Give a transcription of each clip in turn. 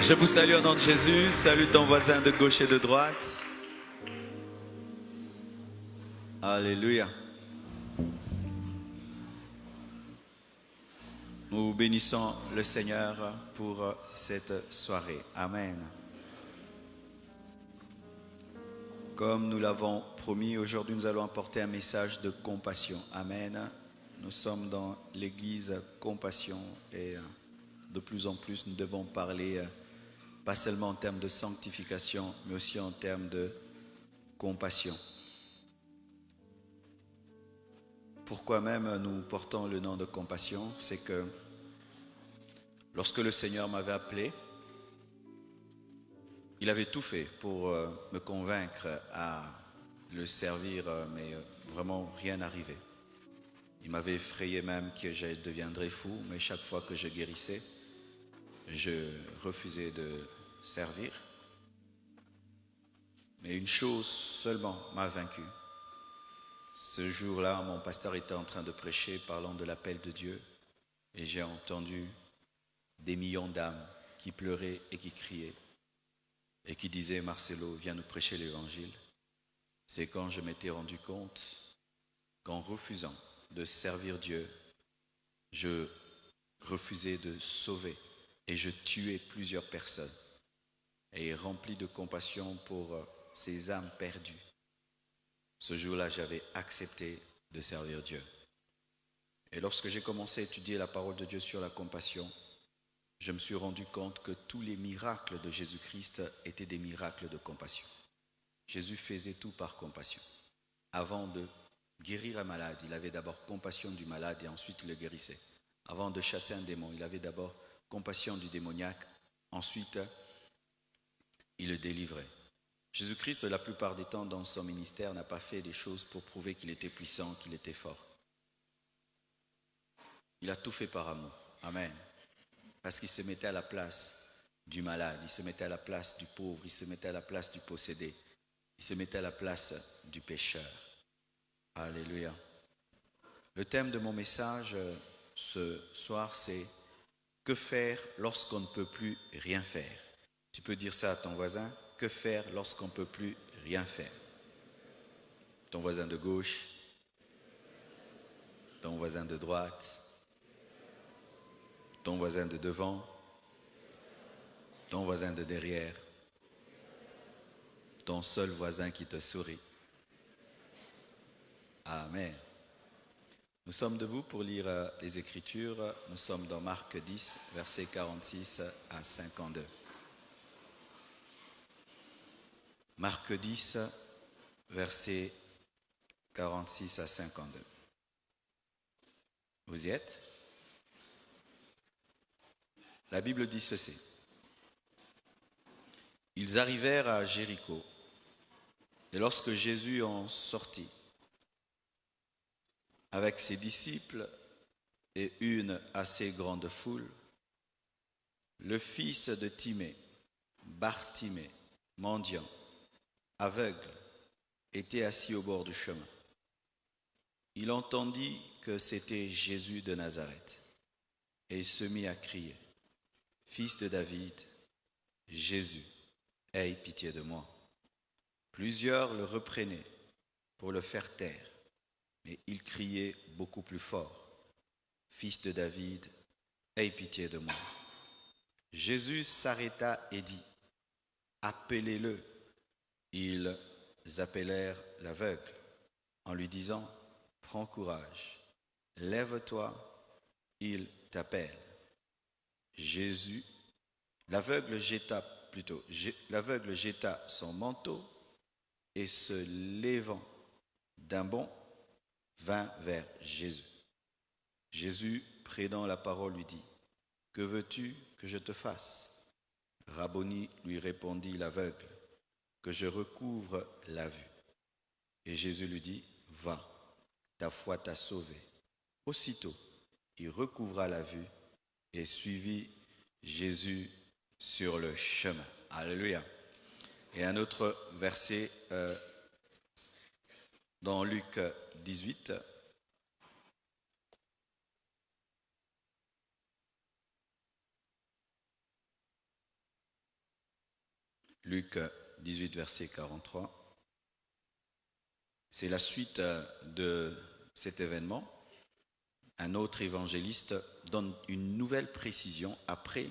Je vous salue au nom de Jésus. Salue ton voisin de gauche et de droite. Alléluia. Nous bénissons le Seigneur pour cette soirée. Amen. Comme nous l'avons promis, aujourd'hui nous allons apporter un message de compassion. Amen. Nous sommes dans l'église Compassion et de plus en plus nous devons parler pas seulement en termes de sanctification, mais aussi en termes de compassion. Pourquoi même nous portons le nom de compassion? C'est que lorsque le Seigneur m'avait appelé, il avait tout fait pour me convaincre à le servir, mais vraiment rien n'arrivait. Il m'avait effrayé même que je deviendrais fou, mais chaque fois que je guérissais, je refusais de servir. Mais une chose seulement m'a vaincu. Ce jour-là, mon pasteur était en train de prêcher, parlant de l'appel de Dieu, et j'ai entendu des millions d'âmes qui pleuraient et qui criaient, et qui disaient « Marcelo, viens nous prêcher l'évangile ». C'est quand je m'étais rendu compte qu'en refusant de servir Dieu, je refusais de sauver et je tuais plusieurs personnes. Et rempli de compassion pour ces âmes perdues, ce jour-là, j'avais accepté de servir Dieu. Et lorsque j'ai commencé à étudier la parole de Dieu sur la compassion, je me suis rendu compte que tous les miracles de Jésus-Christ étaient des miracles de compassion. Jésus faisait tout par compassion. Avant de guérir un malade, il avait d'abord compassion du malade et ensuite il le guérissait. Avant de chasser un démon, il avait d'abord compassion du démoniaque, ensuite il le délivrait. Jésus-Christ, la plupart du temps dans son ministère, n'a pas fait des choses pour prouver qu'il était puissant, qu'il était fort. Il a tout fait par amour. Amen. Parce qu'il se mettait à la place du malade, il se mettait à la place du pauvre, il se mettait à la place du possédé, il se mettait à la place du pécheur. Alléluia. Le thème de mon message ce soir, c'est « Que faire lorsqu'on ne peut plus rien faire ?» Tu peux dire ça à ton voisin. Que faire lorsqu'on ne peut plus rien faire? Ton voisin de gauche, ton voisin de droite, ton voisin de devant, ton voisin de derrière, ton seul voisin qui te sourit. Amen. Nous sommes debout pour lire les Écritures. Nous sommes dans Marc 10, versets 46 à 52. Marc 10, versets 46 à 52. Vous y êtes? La Bible dit ceci. Ils arrivèrent à Jéricho, et lorsque Jésus en sortit, avec ses disciples et une assez grande foule, le fils de Timée, Bartimée, mendiant, aveugle, était assis au bord du chemin. Il entendit que c'était Jésus de Nazareth et il se mit à crier « Fils de David, Jésus, aie pitié de moi !» Plusieurs le reprenaient pour le faire taire, mais il criait beaucoup plus fort « Fils de David, aie pitié de moi !» Jésus s'arrêta et dit « Appelez-le !» Ils appelèrent l'aveugle en lui disant « Prends courage, lève-toi, il t'appelle. » L'aveugle jeta son manteau et se levant d'un bond, vint vers Jésus. Jésus, prenant la parole, lui dit « Que veux-tu que je te fasse ?» Rabboni, lui répondit l'aveugle, « Que je recouvre la vue. » Et Jésus lui dit, « Va, ta foi t'a sauvé. » Aussitôt, il recouvra la vue et suivit Jésus sur le chemin. Alléluia. Et un autre verset dans Luc 18. Luc 18, verset 43. C'est la suite de cet événement. Un autre évangéliste donne une nouvelle précision après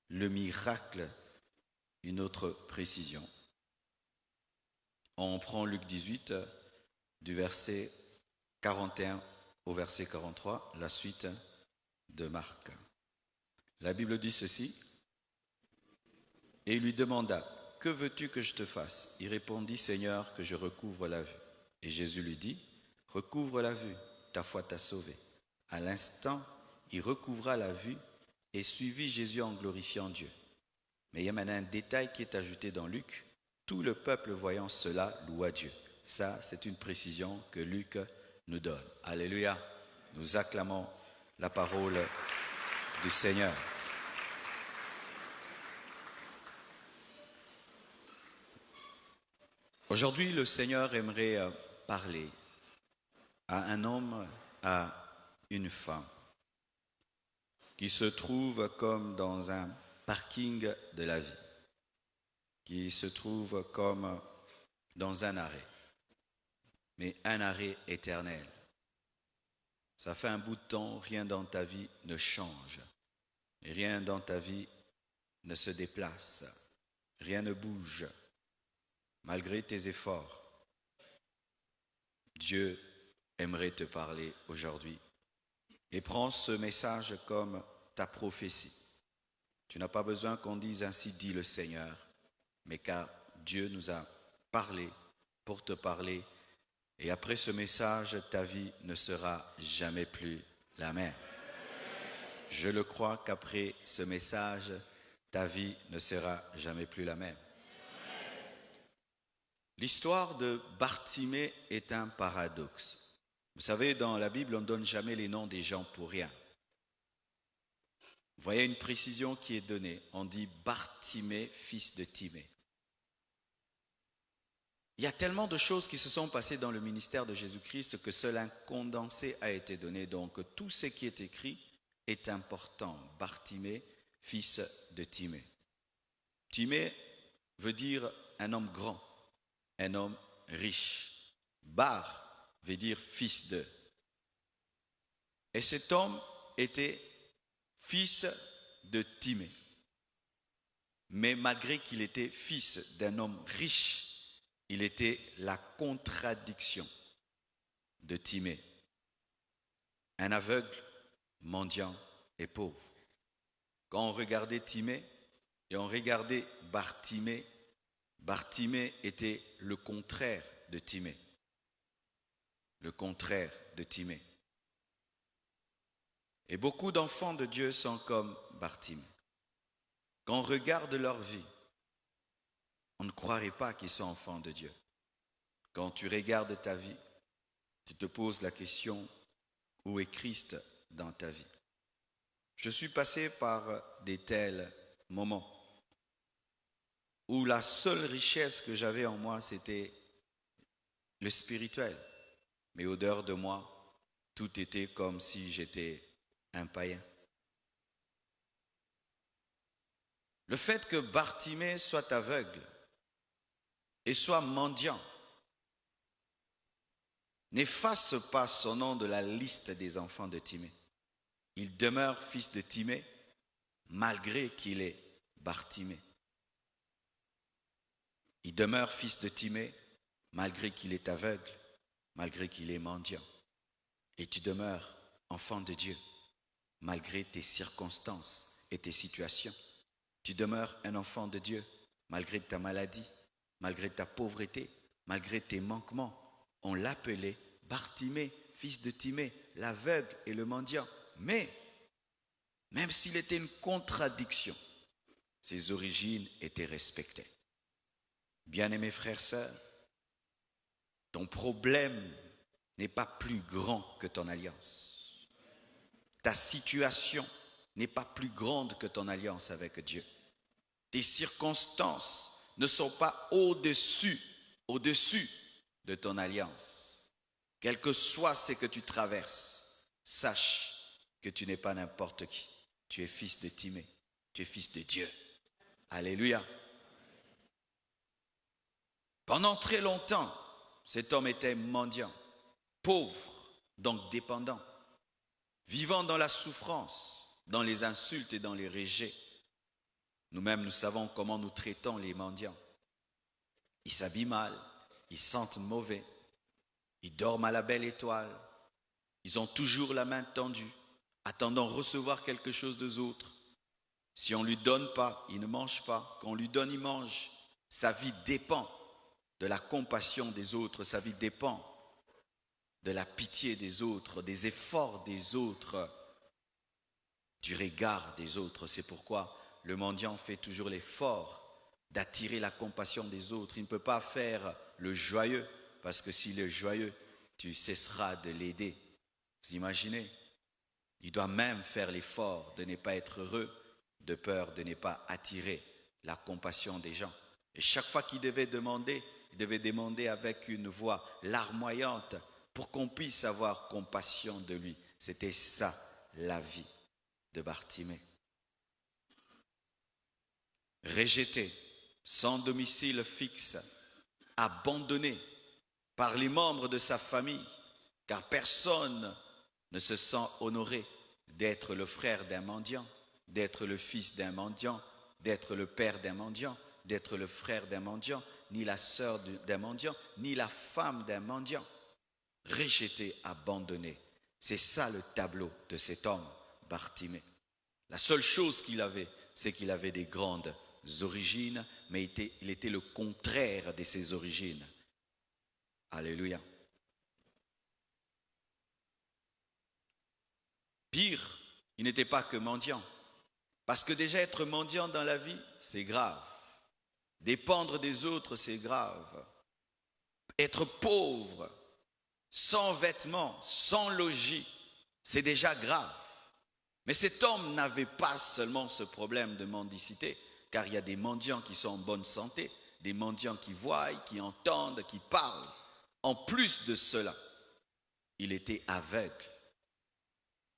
le miracle, une autre précision. On prend Luc 18 du verset 41 au verset 43, la suite de Marc. La Bible dit ceci. Et il lui demanda, « Que veux-tu que je te fasse ?» Il répondit, « Seigneur, que je recouvre la vue. » Et Jésus lui dit, « Recouvre la vue, ta foi t'a sauvé. » À l'instant, il recouvra la vue et suivit Jésus en glorifiant Dieu. Mais il y a maintenant un détail qui est ajouté dans Luc. Tout le peuple voyant cela loua Dieu. Ça, c'est une précision que Luc nous donne. Alléluia. Nous acclamons la parole du Seigneur. Aujourd'hui, le Seigneur aimerait parler à un homme, à une femme, qui se trouve comme dans un parking de la vie, qui se trouve comme dans un arrêt, mais un arrêt éternel. Ça fait un bout de temps, rien dans ta vie ne change, rien dans ta vie ne se déplace, rien ne bouge. Malgré tes efforts, Dieu aimerait te parler aujourd'hui. Et prends ce message comme ta prophétie. Tu n'as pas besoin qu'on dise ainsi dit le Seigneur, mais car Dieu nous a parlé pour te parler. Et après ce message, ta vie ne sera jamais plus la même. Je le crois qu'après ce message, ta vie ne sera jamais plus la même. L'histoire de Bartimée est un paradoxe. Vous savez, dans la Bible, on ne donne jamais les noms des gens pour rien. Vous voyez une précision qui est donnée. On dit Bartimée, fils de Timée. Il y a tellement de choses qui se sont passées dans le ministère de Jésus-Christ que seul un condensé a été donné. Donc tout ce qui est écrit est important. Bartimée, fils de Timée. Timée veut dire un homme grand. Un homme riche. Bar veut dire fils de. Et cet homme était fils de Timée. Mais malgré qu'il était fils d'un homme riche, il était la contradiction de Timée. Un aveugle, mendiant et pauvre. Quand on regardait Timée et on regardait Bartimée, Bartimée était le contraire de Timée. Le contraire de Timée. Et beaucoup d'enfants de Dieu sont comme Bartimée. Quand on regarde leur vie, on ne croirait pas qu'ils sont enfants de Dieu. Quand tu regardes ta vie, tu te poses la question, où est Christ dans ta vie? Je suis passé par des tels moments où la seule richesse que j'avais en moi, c'était le spirituel. Mais au dehors de moi, tout était comme si j'étais un païen. Le fait que Bartimée soit aveugle et soit mendiant n'efface pas son nom de la liste des enfants de Timée. Il demeure fils de Timée malgré qu'il est Bartimée. Il demeure fils de Timée malgré qu'il est aveugle, malgré qu'il est mendiant. Et tu demeures enfant de Dieu malgré tes circonstances et tes situations. Tu demeures un enfant de Dieu malgré ta maladie, malgré ta pauvreté, malgré tes manquements. On l'appelait Bartimée, fils de Timée, l'aveugle et le mendiant. Mais, même s'il était une contradiction, ses origines étaient respectées. Bien-aimés frères, sœurs, ton problème n'est pas plus grand que ton alliance. Ta situation n'est pas plus grande que ton alliance avec Dieu. Tes circonstances ne sont pas au-dessus de ton alliance. Quel que soit ce que tu traverses, sache que tu n'es pas n'importe qui. Tu es fils de Timée, tu es fils de Dieu. Alléluia. Pendant très longtemps, cet homme était mendiant, pauvre, donc dépendant, vivant dans la souffrance, dans les insultes et dans les rejets. Nous-mêmes, nous savons comment nous traitons les mendiants. Ils s'habillent mal, ils sentent mauvais, ils dorment à la belle étoile, ils ont toujours la main tendue, attendant recevoir quelque chose des autres. Si on ne lui donne pas, il ne mange pas. Quand on lui donne, il mange. Sa vie dépend de la compassion des autres, sa vie dépend de la pitié des autres, des efforts des autres, du regard des autres. C'est pourquoi le mendiant fait toujours l'effort d'attirer la compassion des autres. Il ne peut pas faire le joyeux, parce que s'il est joyeux, tu cesseras de l'aider. Vous imaginez? Il doit même faire l'effort de ne pas être heureux, de peur de ne pas attirer la compassion des gens. Et chaque fois qu'il devait demander, il devait demander avec une voix larmoyante pour qu'on puisse avoir compassion de lui. C'était ça, la vie de Bartimée. Rejeté, sans domicile fixe, abandonné par les membres de sa famille, car personne ne se sent honoré d'être le frère d'un mendiant, d'être le fils d'un mendiant, d'être le père d'un mendiant, d'être le frère d'un mendiant, ni la sœur d'un mendiant, ni la femme d'un mendiant. Rejeté, abandonné. C'est ça le tableau de cet homme, Bartimée. La seule chose qu'il avait, c'est qu'il avait des grandes origines, mais il était le contraire de ses origines. Alléluia. Pire, il n'était pas que mendiant. Parce que déjà être mendiant dans la vie, c'est grave. Dépendre des autres, c'est grave. Être pauvre, sans vêtements, sans logis, c'est déjà grave. Mais cet homme n'avait pas seulement ce problème de mendicité, car il y a des mendiants qui sont en bonne santé, des mendiants qui voient, qui entendent, qui parlent. En plus de cela, il était aveugle.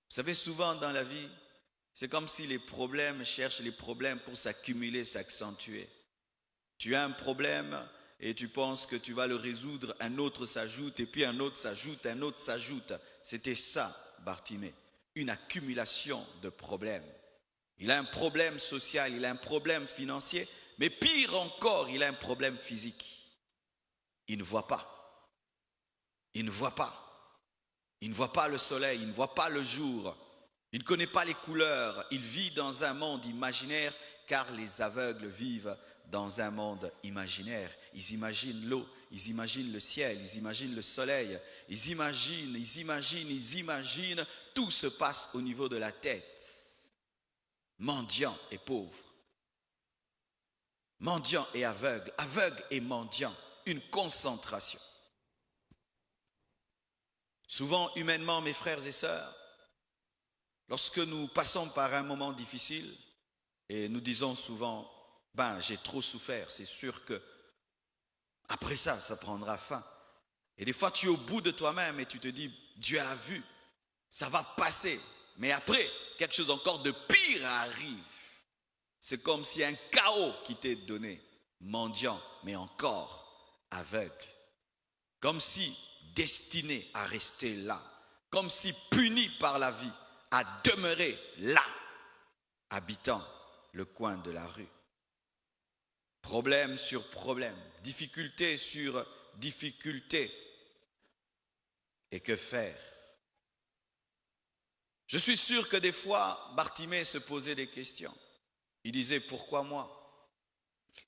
Vous savez, souvent dans la vie, c'est comme si les problèmes cherchent les problèmes pour s'accumuler, s'accentuer. Tu as un problème et tu penses que tu vas le résoudre, un autre s'ajoute, et puis un autre s'ajoute, un autre s'ajoute. C'était ça, Bartimée, une accumulation de problèmes. Il a un problème social, il a un problème financier, mais pire encore, il a un problème physique. Il ne voit pas. Il ne voit pas. Il ne voit pas le soleil, il ne voit pas le jour. Il ne connaît pas les couleurs. Il vit dans un monde imaginaire, car les aveugles vivent dans un monde imaginaire. Ils imaginent l'eau, ils imaginent le ciel, ils imaginent le soleil. Ils imaginent. Tout se passe au niveau de la tête. Mendiant et pauvre. Mendiant et aveugle. Aveugle et mendiant. Une concentration. Souvent, humainement, mes frères et sœurs, lorsque nous passons par un moment difficile, et nous disons souvent, j'ai trop souffert, c'est sûr que après ça, ça prendra fin. Et des fois, tu es au bout de toi-même et tu te dis, Dieu a vu, ça va passer. Mais après, quelque chose encore de pire arrive. C'est comme si un chaos qui t'est donné, mendiant, mais encore aveugle. Comme si destiné à rester là, comme si puni par la vie, à demeurer là, habitant le coin de la rue. Problème sur problème, difficulté sur difficulté. Et que faire? Je suis sûr que des fois, Bartimée se posait des questions. Il disait, pourquoi moi?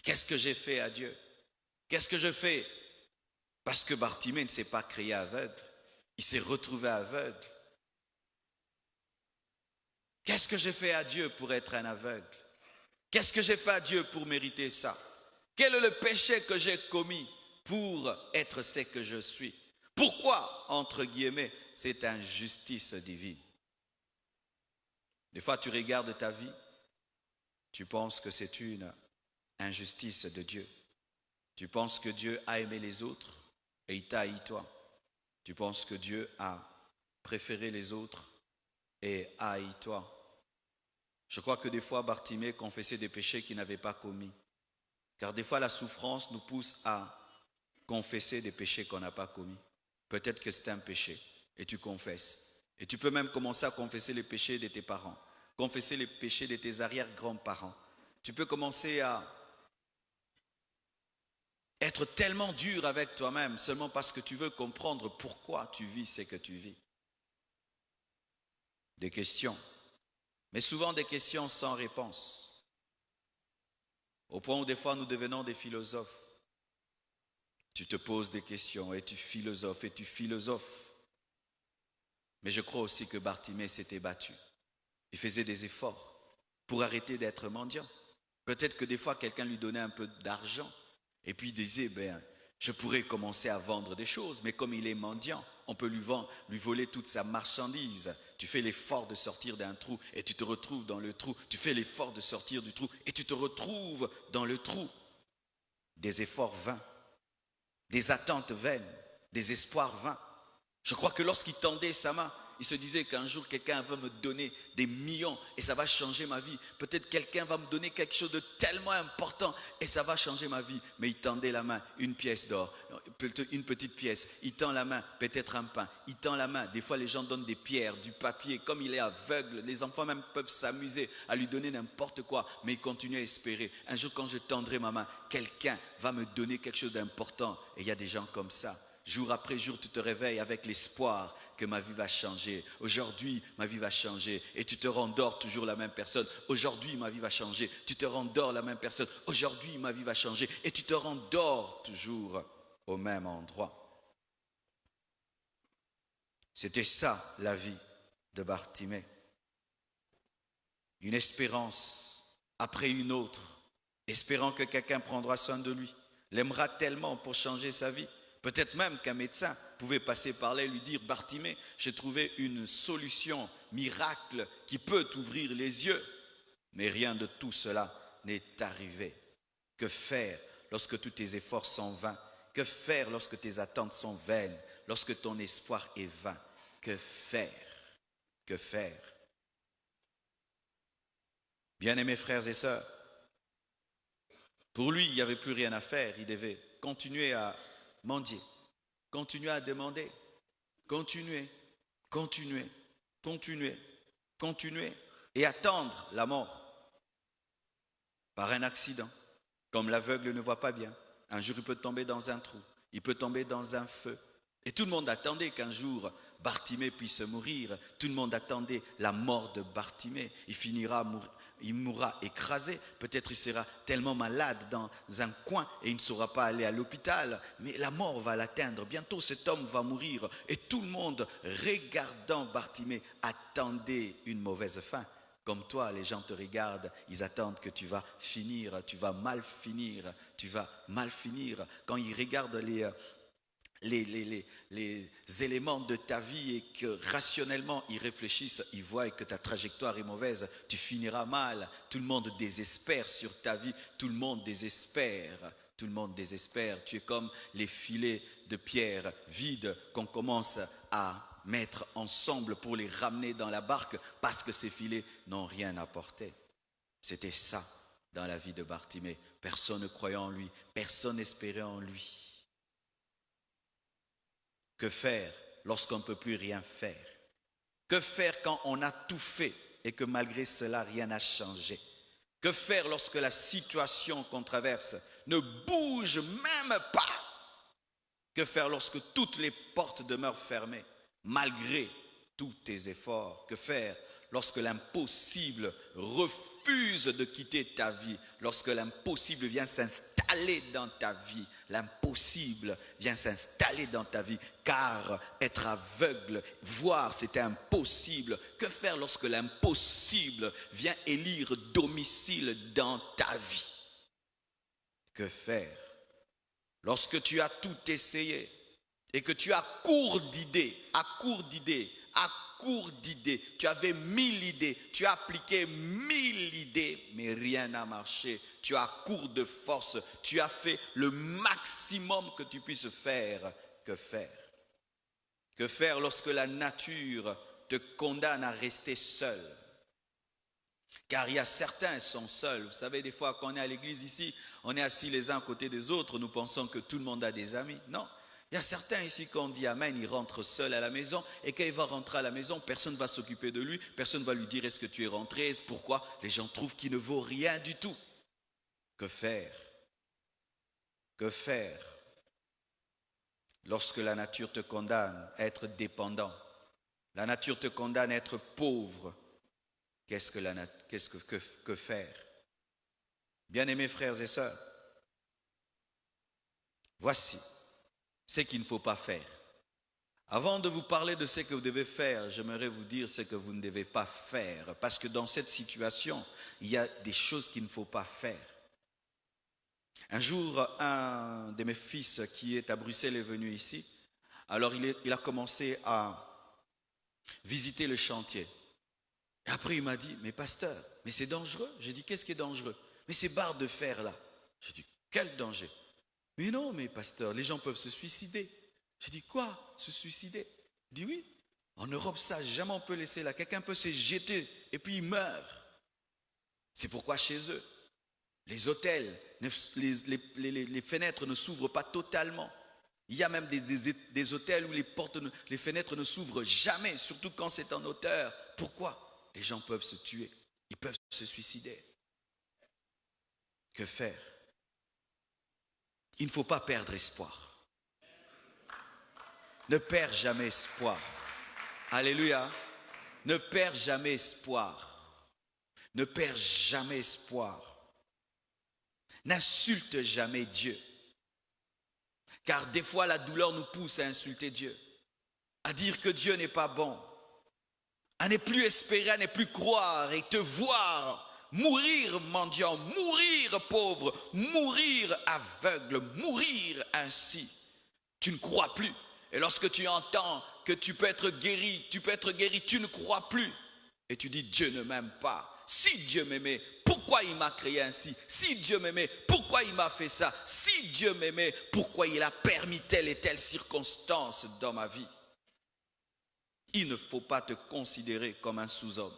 Qu'est-ce que j'ai fait à Dieu? Qu'est-ce que je fais? Parce que Bartimée ne s'est pas créé aveugle. Il s'est retrouvé aveugle. Qu'est-ce que j'ai fait à Dieu pour être un aveugle? Qu'est-ce que j'ai fait à Dieu pour mériter ça? Quel est le péché que j'ai commis pour être ce que je suis? Pourquoi, entre guillemets, cette injustice divine? Des fois, tu regardes ta vie, tu penses que c'est une injustice de Dieu. Tu penses que Dieu a aimé les autres et il t'a haï toi. Tu penses que Dieu a préféré les autres et a haï toi. Je crois que des fois, Bartimée confessait des péchés qu'il n'avait pas commis. Car des fois, la souffrance nous pousse à confesser des péchés qu'on n'a pas commis. Peut-être que c'est un péché et tu confesses. Et tu peux même commencer à confesser les péchés de tes parents, confesser les péchés de tes arrière-grands-parents. Tu peux commencer à être tellement dur avec toi-même seulement parce que tu veux comprendre pourquoi tu vis ce que tu vis. Des questions, mais souvent des questions sans réponse. Au point où des fois nous devenons des philosophes. Tu te poses des questions et tu philosophes et tu philosophes. Mais je crois aussi que Bartimée s'était battu. Il faisait des efforts pour arrêter d'être mendiant. Peut-être que des fois quelqu'un lui donnait un peu d'argent et puis il disait, je pourrais commencer à vendre des choses, mais comme il est mendiant, on peut lui voler toute sa marchandise. Tu fais l'effort de sortir d'un trou et tu te retrouves dans le trou. Tu fais l'effort de sortir du trou et tu te retrouves dans le trou. Des efforts vains, des attentes vaines, des espoirs vains. Je crois que lorsqu'il tendait sa main, il se disait qu'un jour quelqu'un va me donner des millions et ça va changer ma vie. Peut-être quelqu'un va me donner quelque chose de tellement important et ça va changer ma vie. Mais il tendait la main, une pièce d'or, une petite pièce. Il tend la main, peut-être un pain. Il tend la main. Des fois les gens donnent des pierres, du papier. Comme il est aveugle, les enfants même peuvent s'amuser à lui donner n'importe quoi. Mais il continue à espérer. Un jour quand je tendrai ma main, quelqu'un va me donner quelque chose d'important. Et il y a des gens comme ça. Jour après jour, tu te réveilles avec l'espoir que ma vie va changer. Aujourd'hui, ma vie va changer. Et tu te rendors toujours la même personne. Aujourd'hui, ma vie va changer. Tu te rendors la même personne. Aujourd'hui, ma vie va changer. Et tu te rendors toujours au même endroit. C'était ça, la vie de Bartimée. Une espérance après une autre, espérant que quelqu'un prendra soin de lui, l'aimera tellement pour changer sa vie. Peut-être même qu'un médecin pouvait passer par là et lui dire, Bartimée, j'ai trouvé une solution miracle qui peut t'ouvrir les yeux. Mais rien de tout cela n'est arrivé. Que faire lorsque tous tes efforts sont vains? Que faire lorsque tes attentes sont vaines? Lorsque ton espoir est vain? Que faire? Que faire? Bien-aimés frères et sœurs, pour lui, il n'y avait plus rien à faire. Il devait continuer à mendier, continuer à demander, continuer et attendre la mort par un accident. Comme l'aveugle ne voit pas bien, un jour il peut tomber dans un trou, il peut tomber dans un feu. Et tout le monde attendait qu'un jour Bartimée puisse mourir. Tout le monde attendait la mort de Bartimée. Il mourra écrasé. Peut-être il sera tellement malade dans un coin et il ne saura pas aller à l'hôpital. Mais la mort va l'atteindre. Bientôt cet homme va mourir. Et tout le monde, regardant Bartimée, attendait une mauvaise fin. Comme toi, les gens te regardent, ils attendent que tu vas finir, tu vas mal finir, tu vas mal finir. Quand ils regardent les éléments de ta vie et que rationnellement ils réfléchissent, ils voient que ta trajectoire est mauvaise, tu finiras mal. Tout le monde désespère sur ta vie, tout le monde désespère. Tout le monde désespère. Tu es comme les filets de pierre vides qu'on commence à mettre ensemble pour les ramener dans la barque parce que ces filets n'ont rien apporté. C'était ça dans la vie de Bartimée. Personne ne croyait en lui, personne n'espérait en lui. Que faire lorsqu'on ne peut plus rien faire? Que faire quand on a tout fait et que malgré cela rien n'a changé? Que faire lorsque la situation qu'on traverse ne bouge même pas? Que faire lorsque toutes les portes demeurent fermées malgré tous tes efforts? Que faire lorsque l'impossible refuse de quitter ta vie? Lorsque l'impossible vient s'installer dans ta vie? L'impossible vient s'installer dans ta vie, car être aveugle, voir, c'était impossible. Que faire lorsque l'impossible vient élire domicile dans ta vie? Que faire lorsque tu as tout essayé et que tu as court d'idées, tu avais 1000 idées, tu as appliqué 1000 idées, mais rien n'a marché. Tu as court de force, tu as fait le maximum que tu puisses faire. Que faire? Que faire lorsque la nature te condamne à rester seul? Car il y a certains qui sont seuls. Vous savez, des fois, quand on est à l'église ici, on est assis les uns à côté des autres, nous pensons que tout le monde a des amis. Non. Il y a certains ici, quand on dit Amen, ils rentrent seuls à la maison. Et quand il va rentrer à la maison, personne ne va s'occuper de lui. Personne ne va lui dire, est-ce que tu es rentré? Pourquoi? Les gens trouvent qu'il ne vaut rien du tout. Que faire? Que faire lorsque la nature te condamne à être dépendant? La nature te condamne à être pauvre. Que faire? Bien-aimés frères et sœurs, voici ce qu'il ne faut pas faire. Avant de vous parler de ce que vous devez faire, j'aimerais vous dire ce que vous ne devez pas faire. Parce que dans cette situation, il y a des choses qu'il ne faut pas faire. Un jour, un de mes fils qui est à Bruxelles est venu ici. Alors il a commencé à visiter le chantier. Et après il m'a dit, mais pasteur, mais c'est dangereux. J'ai dit, qu'est-ce qui est dangereux? Mais ces barres de fer là. J'ai dit, quel danger? Mais non, mais pasteur, les gens peuvent se suicider. J'ai dit, quoi? Se suicider? Il dit, oui. En Europe, ça, jamais on peut laisser là. Quelqu'un peut se jeter et puis il meurt. C'est pourquoi chez eux, les hôtels, les fenêtres ne s'ouvrent pas totalement. Il y a même des hôtels où les fenêtres ne s'ouvrent jamais, surtout quand c'est en hauteur. Pourquoi? Les gens peuvent se tuer, ils peuvent se suicider. Que faire? Il ne faut pas perdre espoir. Ne perds jamais espoir. Alléluia. Ne perds jamais espoir. Ne perds jamais espoir. N'insulte jamais Dieu. Car des fois la douleur nous pousse à insulter Dieu. À dire que Dieu n'est pas bon. À ne plus espérer, à ne plus croire et te voir mourir mendiant, mourir pauvre, mourir aveugle, mourir ainsi. Tu ne crois plus. Et lorsque tu entends que tu peux être guéri, tu ne crois plus. Et tu dis, Dieu ne m'aime pas. Si Dieu m'aimait, pourquoi il m'a créé ainsi? Si Dieu m'aimait, pourquoi il m'a fait ça? Si Dieu m'aimait, pourquoi il a permis telle et telle circonstance dans ma vie? Il ne faut pas te considérer comme un sous-homme.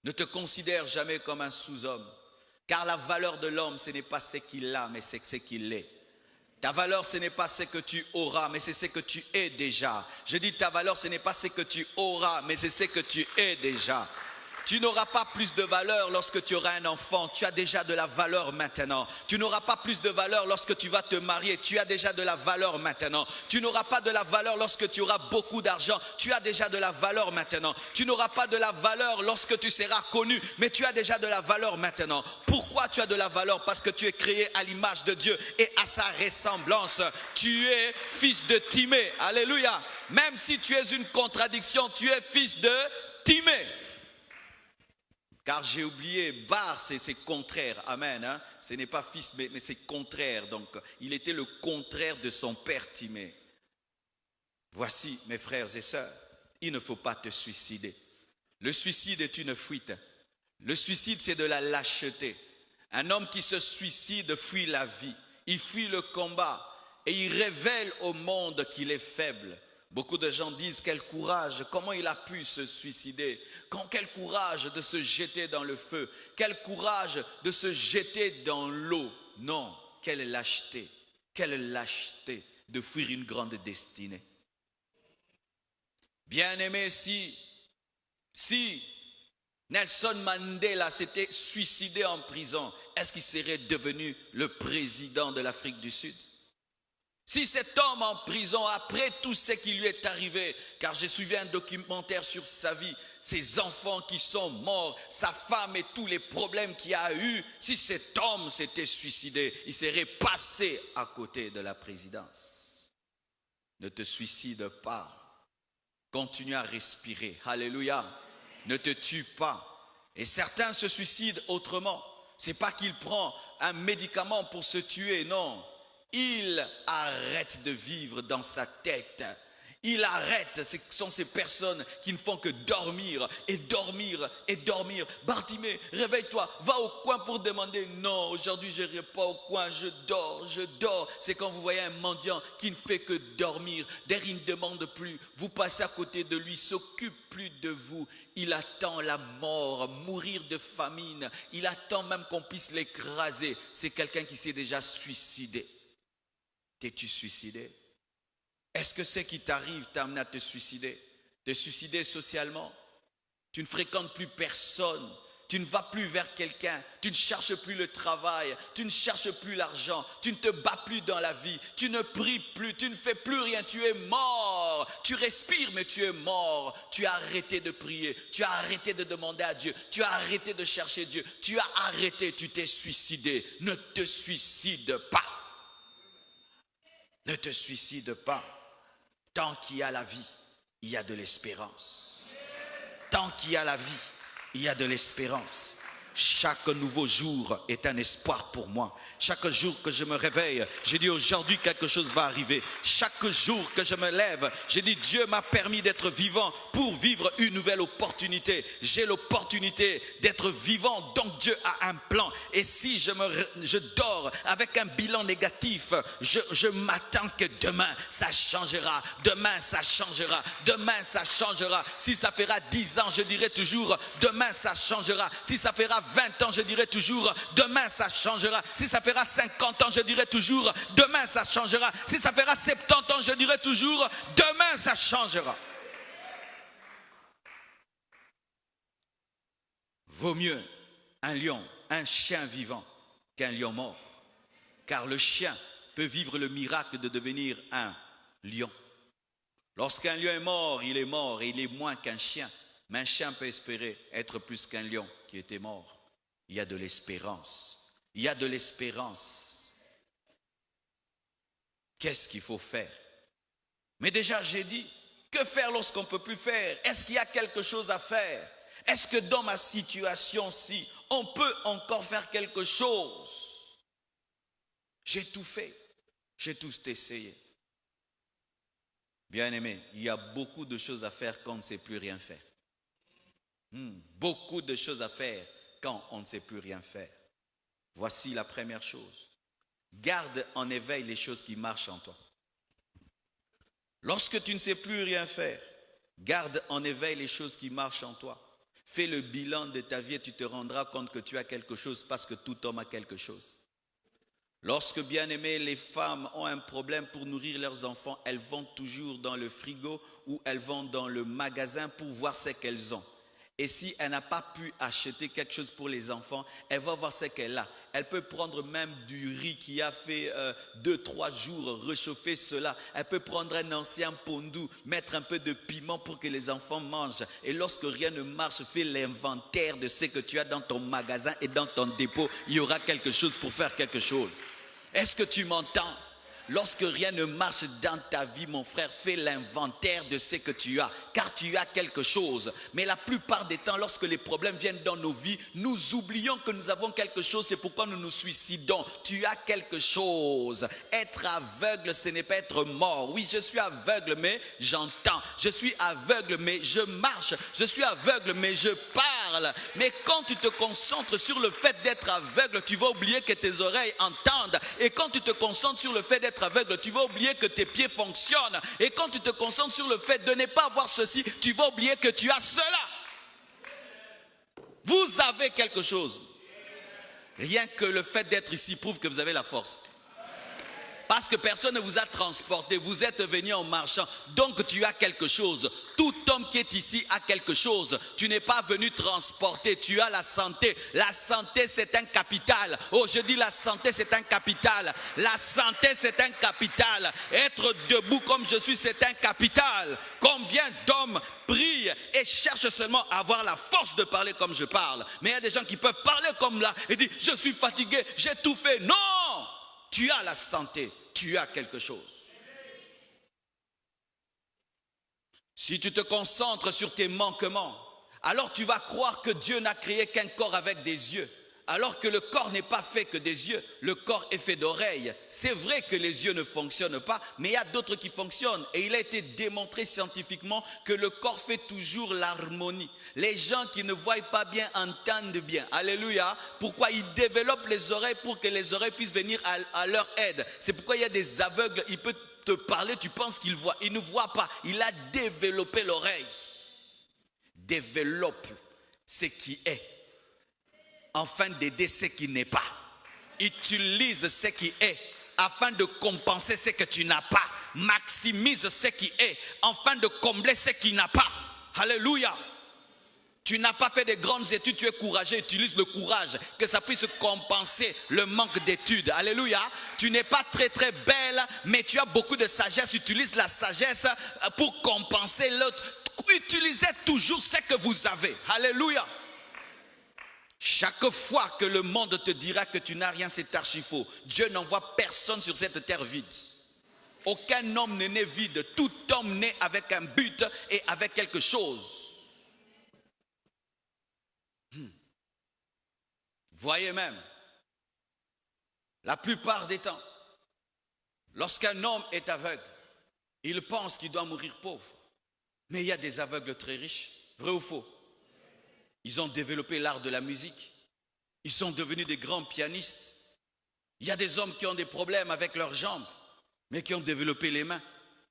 Ne te considère jamais comme un sous-homme. Car la valeur de l'homme, ce n'est pas ce qu'il a, mais c'est ce qu'il est. Ta valeur, ce n'est pas ce que tu auras, mais c'est ce que tu es déjà. Je dis ta valeur, ce n'est pas ce que tu auras, mais c'est ce que tu es déjà. Tu n'auras pas plus de valeur lorsque tu auras un enfant, tu as déjà de la valeur maintenant. Tu n'auras pas plus de valeur lorsque tu vas te marier, tu as déjà de la valeur maintenant. Tu n'auras pas de la valeur lorsque tu auras beaucoup d'argent, tu as déjà de la valeur maintenant. Tu n'auras pas de la valeur lorsque tu seras connu, mais tu as déjà de la valeur maintenant. Pourquoi tu as de la valeur? Parce que tu es créé à l'image de Dieu et à sa ressemblance. Tu es fils de Timée, alléluia. Même si tu es une contradiction, tu es fils de Timée. Car j'ai oublié, Bar, c'est contraire. Amen. Hein? Ce n'est pas fils, mais c'est contraire. Donc, il était le contraire de son père Timée. Voici, mes frères et sœurs, il ne faut pas te suicider. Le suicide est une fuite. Le suicide, c'est de la lâcheté. Un homme qui se suicide fuit la vie. Il fuit le combat. Et il révèle au monde qu'il est faible. Beaucoup de gens disent quel courage, comment il a pu se suicider, quel courage de se jeter dans le feu, quel courage de se jeter dans l'eau. Non, quelle lâcheté de fuir une grande destinée. Bien-aimé, si Nelson Mandela s'était suicidé en prison, est-ce qu'il serait devenu le président de l'Afrique du Sud? Si cet homme en prison, après tout ce qui lui est arrivé, car j'ai suivi un documentaire sur sa vie, ses enfants qui sont morts, sa femme et tous les problèmes qu'il a eu, si cet homme s'était suicidé, il serait passé à côté de la présidence. Ne te suicide pas. Continue à respirer. Alléluia. Ne te tue pas. Et certains se suicident autrement. Ce n'est pas qu'il prend un médicament pour se tuer, non. Il arrête de vivre dans sa tête. Il arrête, ce sont ces personnes qui ne font que dormir et dormir et dormir. Bartimée, réveille-toi, va au coin pour demander. Non, aujourd'hui je n'irai pas au coin, je dors, je dors. C'est quand vous voyez un mendiant qui ne fait que dormir. D'ailleurs, il ne demande plus. Vous passez à côté de lui, il ne s'occupe plus de vous. Il attend la mort, mourir de famine. Il attend même qu'on puisse l'écraser. C'est quelqu'un qui s'est déjà suicidé. T'es-tu suicidé? Est-ce que ce qui t'arrive t'a amené à te suicider? Te suicider socialement? Tu ne fréquentes plus personne. Tu ne vas plus vers quelqu'un. Tu ne cherches plus le travail. Tu ne cherches plus l'argent. Tu ne te bats plus dans la vie. Tu ne pries plus. Tu ne fais plus rien. Tu es mort. Tu respires, mais tu es mort. Tu as arrêté de prier. Tu as arrêté de demander à Dieu. Tu as arrêté de chercher Dieu. Tu as arrêté. Tu t'es suicidé. Ne te suicide pas. Ne te suicide pas. Tant qu'il y a la vie, il y a de l'espérance. Tant qu'il y a la vie, il y a de l'espérance. Chaque nouveau jour est un espoir pour moi. Chaque jour que je me réveille, j'ai dit aujourd'hui quelque chose va arriver. Chaque jour que je me lève, j'ai dit Dieu m'a permis d'être vivant pour vivre une nouvelle opportunité. J'ai l'opportunité d'être vivant, donc Dieu a un plan. Et si je dors avec un bilan négatif, je m'attends que demain ça changera. Demain ça changera. Demain ça changera. Si ça fera 10 ans, je dirai toujours demain ça changera. Si ça fera 20 ans, je dirai toujours demain ça changera. Si ça fera 50 ans, je dirai toujours demain ça changera. Si ça fera 70 ans, je dirai toujours demain ça changera. Vaut mieux un lion, un chien vivant qu'un lion mort. Car le chien peut vivre le miracle de devenir un lion. Lorsqu'un lion est mort et il est moins qu'un chien. Mais un chien peut espérer être plus qu'un lion qui était mort. Il y a de l'espérance. Il y a de l'espérance. Qu'est-ce qu'il faut faire? Mais déjà, j'ai dit, que faire lorsqu'on ne peut plus faire? Est-ce qu'il y a quelque chose à faire? Est-ce que dans ma situation-ci, on peut encore faire quelque chose? J'ai tout fait. J'ai tout essayé. Bien-aimé, il y a beaucoup de choses à faire quand on ne sait plus rien faire. Beaucoup de choses à faire quand on ne sait plus rien faire. Voici la première chose. Garde en éveil les choses qui marchent en toi. Lorsque tu ne sais plus rien faire, garde en éveil les choses qui marchent en toi. Fais le bilan de ta vie et tu te rendras compte que tu as quelque chose parce que tout homme a quelque chose. Lorsque, bien aimé, les femmes ont un problème pour nourrir leurs enfants, elles vont toujours dans le frigo ou elles vont dans le magasin pour voir ce qu'elles ont. Et si elle n'a pas pu acheter quelque chose pour les enfants, elle va voir ce qu'elle a. Elle peut prendre même du riz qui a fait 2-3 jours, réchauffer cela. Elle peut prendre un ancien pondou, mettre un peu de piment pour que les enfants mangent. Et lorsque rien ne marche, fais l'inventaire de ce que tu as dans ton magasin et dans ton dépôt. Il y aura quelque chose pour faire quelque chose. Est-ce que tu m'entends? Lorsque rien ne marche dans ta vie, mon frère, fais l'inventaire de ce que tu as, car tu as quelque chose. Mais la plupart des temps, lorsque les problèmes viennent dans nos vies, nous oublions que nous avons quelque chose, c'est pourquoi nous nous suicidons. Tu as quelque chose. Être aveugle, ce n'est pas être mort. Oui, je suis aveugle, mais j'entends. Je suis aveugle, mais je marche. Je suis aveugle, mais je parle. Mais quand tu te concentres sur le fait d'être aveugle, tu vas oublier que tes oreilles entendent. Et quand tu te concentres sur le fait d'être aveugle, tu vas oublier que tes pieds fonctionnent. Et quand tu te concentres sur le fait de ne pas avoir ceci, tu vas oublier que tu as cela. Vous avez quelque chose. Rien que le fait d'être ici prouve que vous avez la force. Parce que personne ne vous a transporté, vous êtes venu en marchant, donc tu as quelque chose. Tout homme qui est ici a quelque chose. Tu n'es pas venu transporter, tu as la santé. La santé, c'est un capital. Oh, je dis la santé, c'est un capital. La santé, c'est un capital. Être debout comme je suis, c'est un capital. Combien d'hommes prient et cherchent seulement à avoir la force de parler comme je parle. Mais il y a des gens qui peuvent parler comme là et dire, je suis fatigué, j'ai tout fait. Non! Tu as la santé, tu as quelque chose. Si tu te concentres sur tes manquements, alors tu vas croire que Dieu n'a créé qu'un corps avec des yeux. Alors que le corps n'est pas fait que des yeux, le corps est fait d'oreilles. C'est vrai que les yeux ne fonctionnent pas, mais il y a d'autres qui fonctionnent. Et il a été démontré scientifiquement que le corps fait toujours l'harmonie. Les gens qui ne voient pas bien entendent bien. Alléluia. Pourquoi ils développent les oreilles pour que les oreilles puissent venir à leur aide. C'est pourquoi il y a des aveugles, il peut te parler, tu penses qu'il voit. Il ne voit pas. Il a développé l'oreille. Développe ce qui est, afin d'aider ce qui n'est pas. Utilise ce qui est afin de compenser ce que tu n'as pas. Maximise ce qui est afin de combler ce qui n'a pas. Alléluia. Tu n'as pas fait de grandes études, tu es courageux, utilise le courage, que ça puisse compenser le manque d'études. Alléluia. Tu n'es pas très très belle, mais tu as beaucoup de sagesse, utilise la sagesse pour compenser l'autre. Utilisez toujours ce que vous avez. Alléluia. Chaque fois que le monde te dira que tu n'as rien, c'est archi faux. Dieu n'envoie personne sur cette terre vide. Aucun homme n'est né vide. Tout homme naît avec un but et avec quelque chose. Voyez même, la plupart des temps, lorsqu'un homme est aveugle, il pense qu'il doit mourir pauvre. Mais il y a des aveugles très riches, vrai ou faux? Ils ont développé l'art de la musique. Ils sont devenus des grands pianistes. Il y a des hommes qui ont des problèmes avec leurs jambes, mais qui ont développé les mains.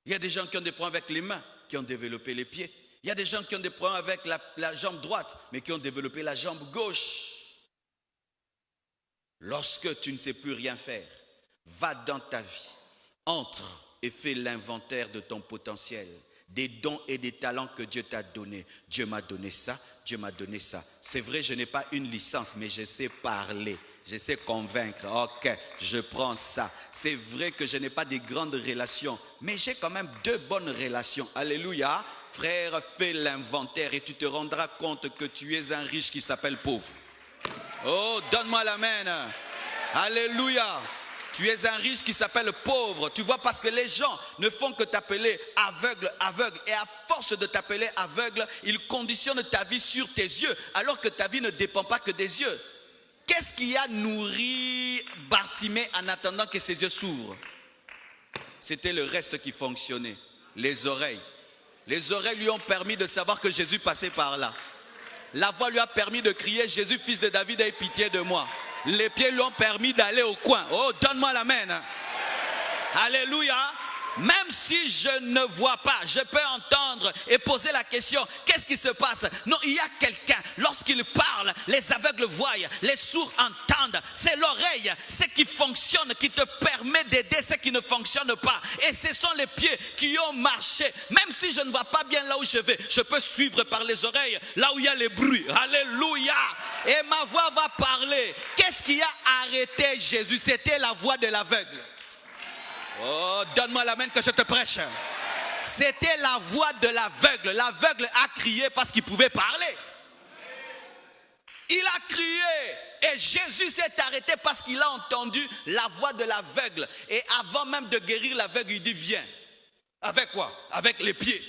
Il y a des gens qui ont des problèmes avec les mains, qui ont développé les pieds. Il y a des gens qui ont des problèmes avec la jambe droite, mais qui ont développé la jambe gauche. Lorsque tu ne sais plus rien faire, va dans ta vie, entre et fais l'inventaire de ton potentiel, des dons et des talents que Dieu t'a donnés. Dieu m'a donné ça, Dieu m'a donné ça. C'est vrai, je n'ai pas une licence, mais je sais parler, je sais convaincre. Ok, je prends ça. C'est vrai que je n'ai pas de grandes relations, mais j'ai quand même 2 bonnes relations. Alléluia. Frère, fais l'inventaire et tu te rendras compte que tu es un riche qui s'appelle pauvre. Oh, donne-moi l'amen. Alléluia. Tu es un riche qui s'appelle pauvre. Tu vois, parce que les gens ne font que t'appeler aveugle, aveugle. Et à force de t'appeler aveugle, ils conditionnent ta vie sur tes yeux, alors que ta vie ne dépend pas que des yeux. Qu'est-ce qui a nourri Bartimée en attendant que ses yeux s'ouvrent? C'était le reste qui fonctionnait. Les oreilles. Les oreilles lui ont permis de savoir que Jésus passait par là. La voix lui a permis de crier: Jésus, fils de David, aie pitié de moi. Les pieds lui ont permis d'aller au coin. Oh, donne-moi l'amen. Alléluia. Même si je ne vois pas, je peux entendre et poser la question: qu'est-ce qui se passe? Non, il y a quelqu'un, lorsqu'il parle, les aveugles voient, les sourds entendent. C'est l'oreille, ce qui fonctionne, qui te permet d'aider ce qui ne fonctionne pas. Et ce sont les pieds qui ont marché. Même si je ne vois pas bien là où je vais, je peux suivre par les oreilles, là où il y a les bruits. Alléluia. Et ma voix va parler. Qu'est-ce qui a arrêté Jésus? C'était la voix de l'aveugle. Oh, donne-moi la main que je te prêche. C'était la voix de l'aveugle. L'aveugle a crié parce qu'il pouvait parler. Il a crié et Jésus s'est arrêté parce qu'il a entendu la voix de l'aveugle. Et avant même de guérir l'aveugle, il dit: viens. Avec quoi? Avec les pieds.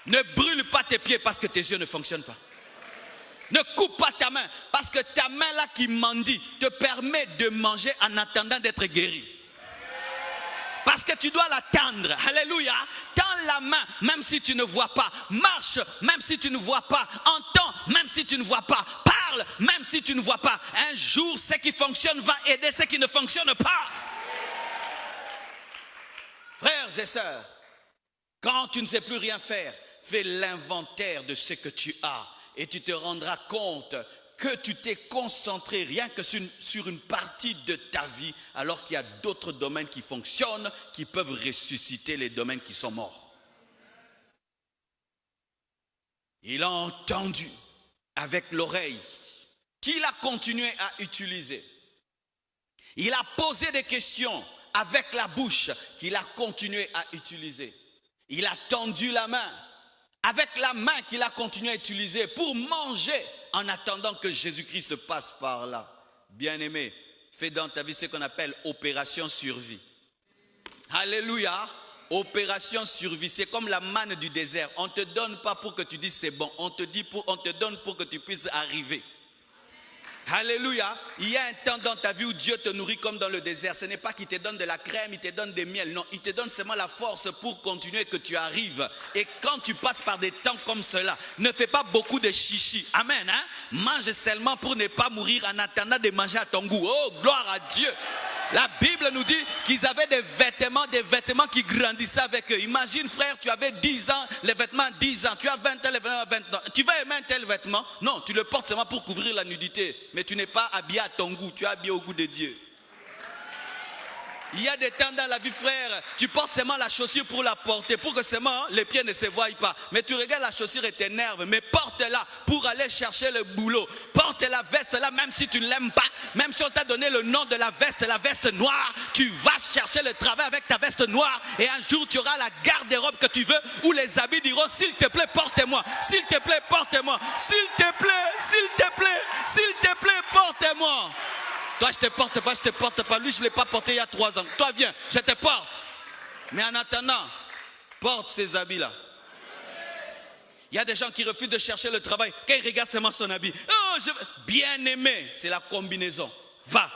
Ne brûle pas tes pieds parce que tes yeux ne fonctionnent pas. Ne coupe pas ta main, parce que ta main là qui mendie te permet de manger en attendant d'être guéri. Parce que tu dois la tendre. Alléluia. Tends la main même si tu ne vois pas. Marche même si tu ne vois pas. Entends même si tu ne vois pas. Parle même si tu ne vois pas. Un jour, ce qui fonctionne va aider ce qui ne fonctionne pas. Frères et sœurs, quand tu ne sais plus rien faire, fais l'inventaire de ce que tu as. Et tu te rendras compte que tu t'es concentré rien que sur une partie de ta vie, alors qu'il y a d'autres domaines qui fonctionnent, qui peuvent ressusciter les domaines qui sont morts. Il a entendu avec l'oreille qu'il a continué à utiliser. Il a posé des questions avec la bouche qu'il a continué à utiliser. Il a tendu la main avec la main qu'il a continué à utiliser pour manger en attendant que Jésus-Christ se passe par là. Bien-aimé, fais dans ta vie ce qu'on appelle opération survie. Alléluia. Opération survie, c'est comme la manne du désert. On ne te donne pas pour que tu dises c'est bon, on te donne pour que tu puisses arriver. Alléluia. Il y a un temps dans ta vie où Dieu te nourrit comme dans le désert. Ce n'est pas qu'il te donne de la crème, il te donne des miels. Non, il te donne seulement la force pour continuer que tu arrives. Et quand tu passes par des temps comme cela, ne fais pas beaucoup de chichi. Amen. Hein? Mange seulement pour ne pas mourir en attendant de manger à ton goût. Oh, gloire à Dieu. La Bible nous dit qu'ils avaient des vêtements qui grandissaient avec eux. Imagine frère, tu avais 10 ans, les vêtements 10 ans. Tu as 20 ans, les vêtements 20 ans. Tu vas aimer un tel vêtement? Non, tu le portes seulement pour couvrir la nudité. Mais tu n'es pas habillé à ton goût, tu es habillé au goût de Dieu. Il y a des temps dans la vie frère, tu portes seulement la chaussure pour la porter, pour que seulement les pieds ne se voient pas. Mais tu regardes la chaussure et t'énerve, mais porte-la pour aller chercher le boulot. Porte la veste là, même si tu ne l'aimes pas, même si on t'a donné le nom de la veste noire, tu vas chercher le travail avec ta veste noire et un jour tu auras la garde-robe que tu veux où les habits diront s'il te plaît porte-moi, s'il te plaît porte-moi, s'il te plaît, s'il te plaît, s'il te plaît porte-moi. Toi, je te porte pas. Lui, je ne l'ai pas porté il y a 3 ans. Toi, viens, je te porte. Mais en attendant, porte ces habits-là. Il y a des gens qui refusent de chercher le travail. Quand ils regardent seulement son habit. Oh, bien aimé, c'est la combinaison. Va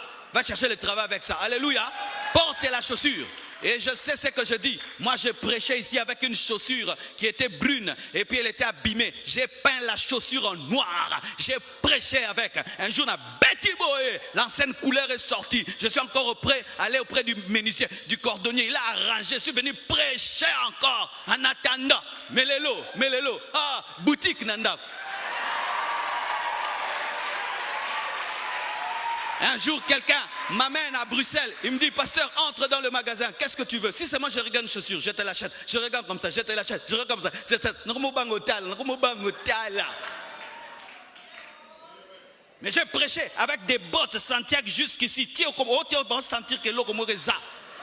chercher le travail avec ça. Alléluia. Porte la chaussure. Et je sais ce que je dis. Moi, je prêchais ici avec une chaussure qui était brune et puis elle était abîmée. J'ai peint la chaussure en noir. J'ai prêché avec. Un jour, on a Betty Boé. L'ancienne couleur est sortie. Je suis encore allé auprès du menuisier, du cordonnier. Il a arrangé. Je suis venu prêcher encore en attendant. Melelo. Ah, boutique Nanda. Un jour, quelqu'un m'amène à Bruxelles. Il me dit, pasteur, entre dans le magasin. Qu'est-ce que tu veux? Si c'est moi, je regarde une chaussure, je te l'achète. Je regarde comme ça, je te l'achète. Je regarde comme ça, je te l'achète. Mais j'ai prêché avec des bottes Santiago jusqu'ici.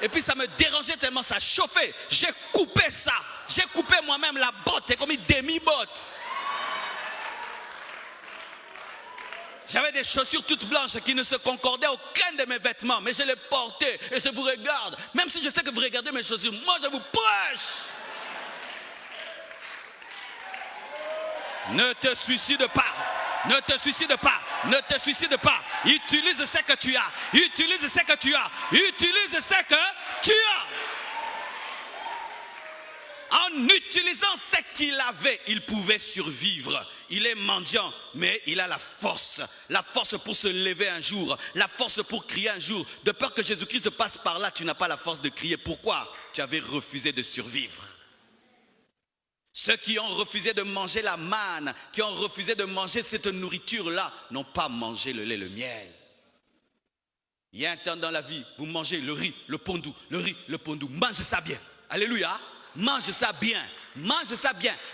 Et puis ça me dérangeait tellement, ça chauffait. J'ai coupé ça. J'ai coupé moi-même la botte, et comme une demi-botte. J'avais des chaussures toutes blanches qui ne se concordaient à aucun de mes vêtements. Mais je les portais et je vous regarde. Même si je sais que vous regardez mes chaussures, moi je vous prêche. Ne te suicide pas. Ne te suicide pas. Ne te suicide pas. Utilise ce que tu as. Utilise ce que tu as. Utilise ce que tu as. En utilisant ce qu'il avait, il pouvait survivre. Il est mendiant, mais il a la force pour se lever un jour, la force pour crier un jour. De peur que Jésus-Christ passe par là, tu n'as pas la force de crier. Pourquoi? Tu avais refusé de survivre. Ceux qui ont refusé de manger la manne, qui ont refusé de manger cette nourriture-là, n'ont pas mangé le lait, le miel. Il y a un temps dans la vie, vous mangez le riz, le pondou, mangez ça bien. Alléluia. Mange ça bien,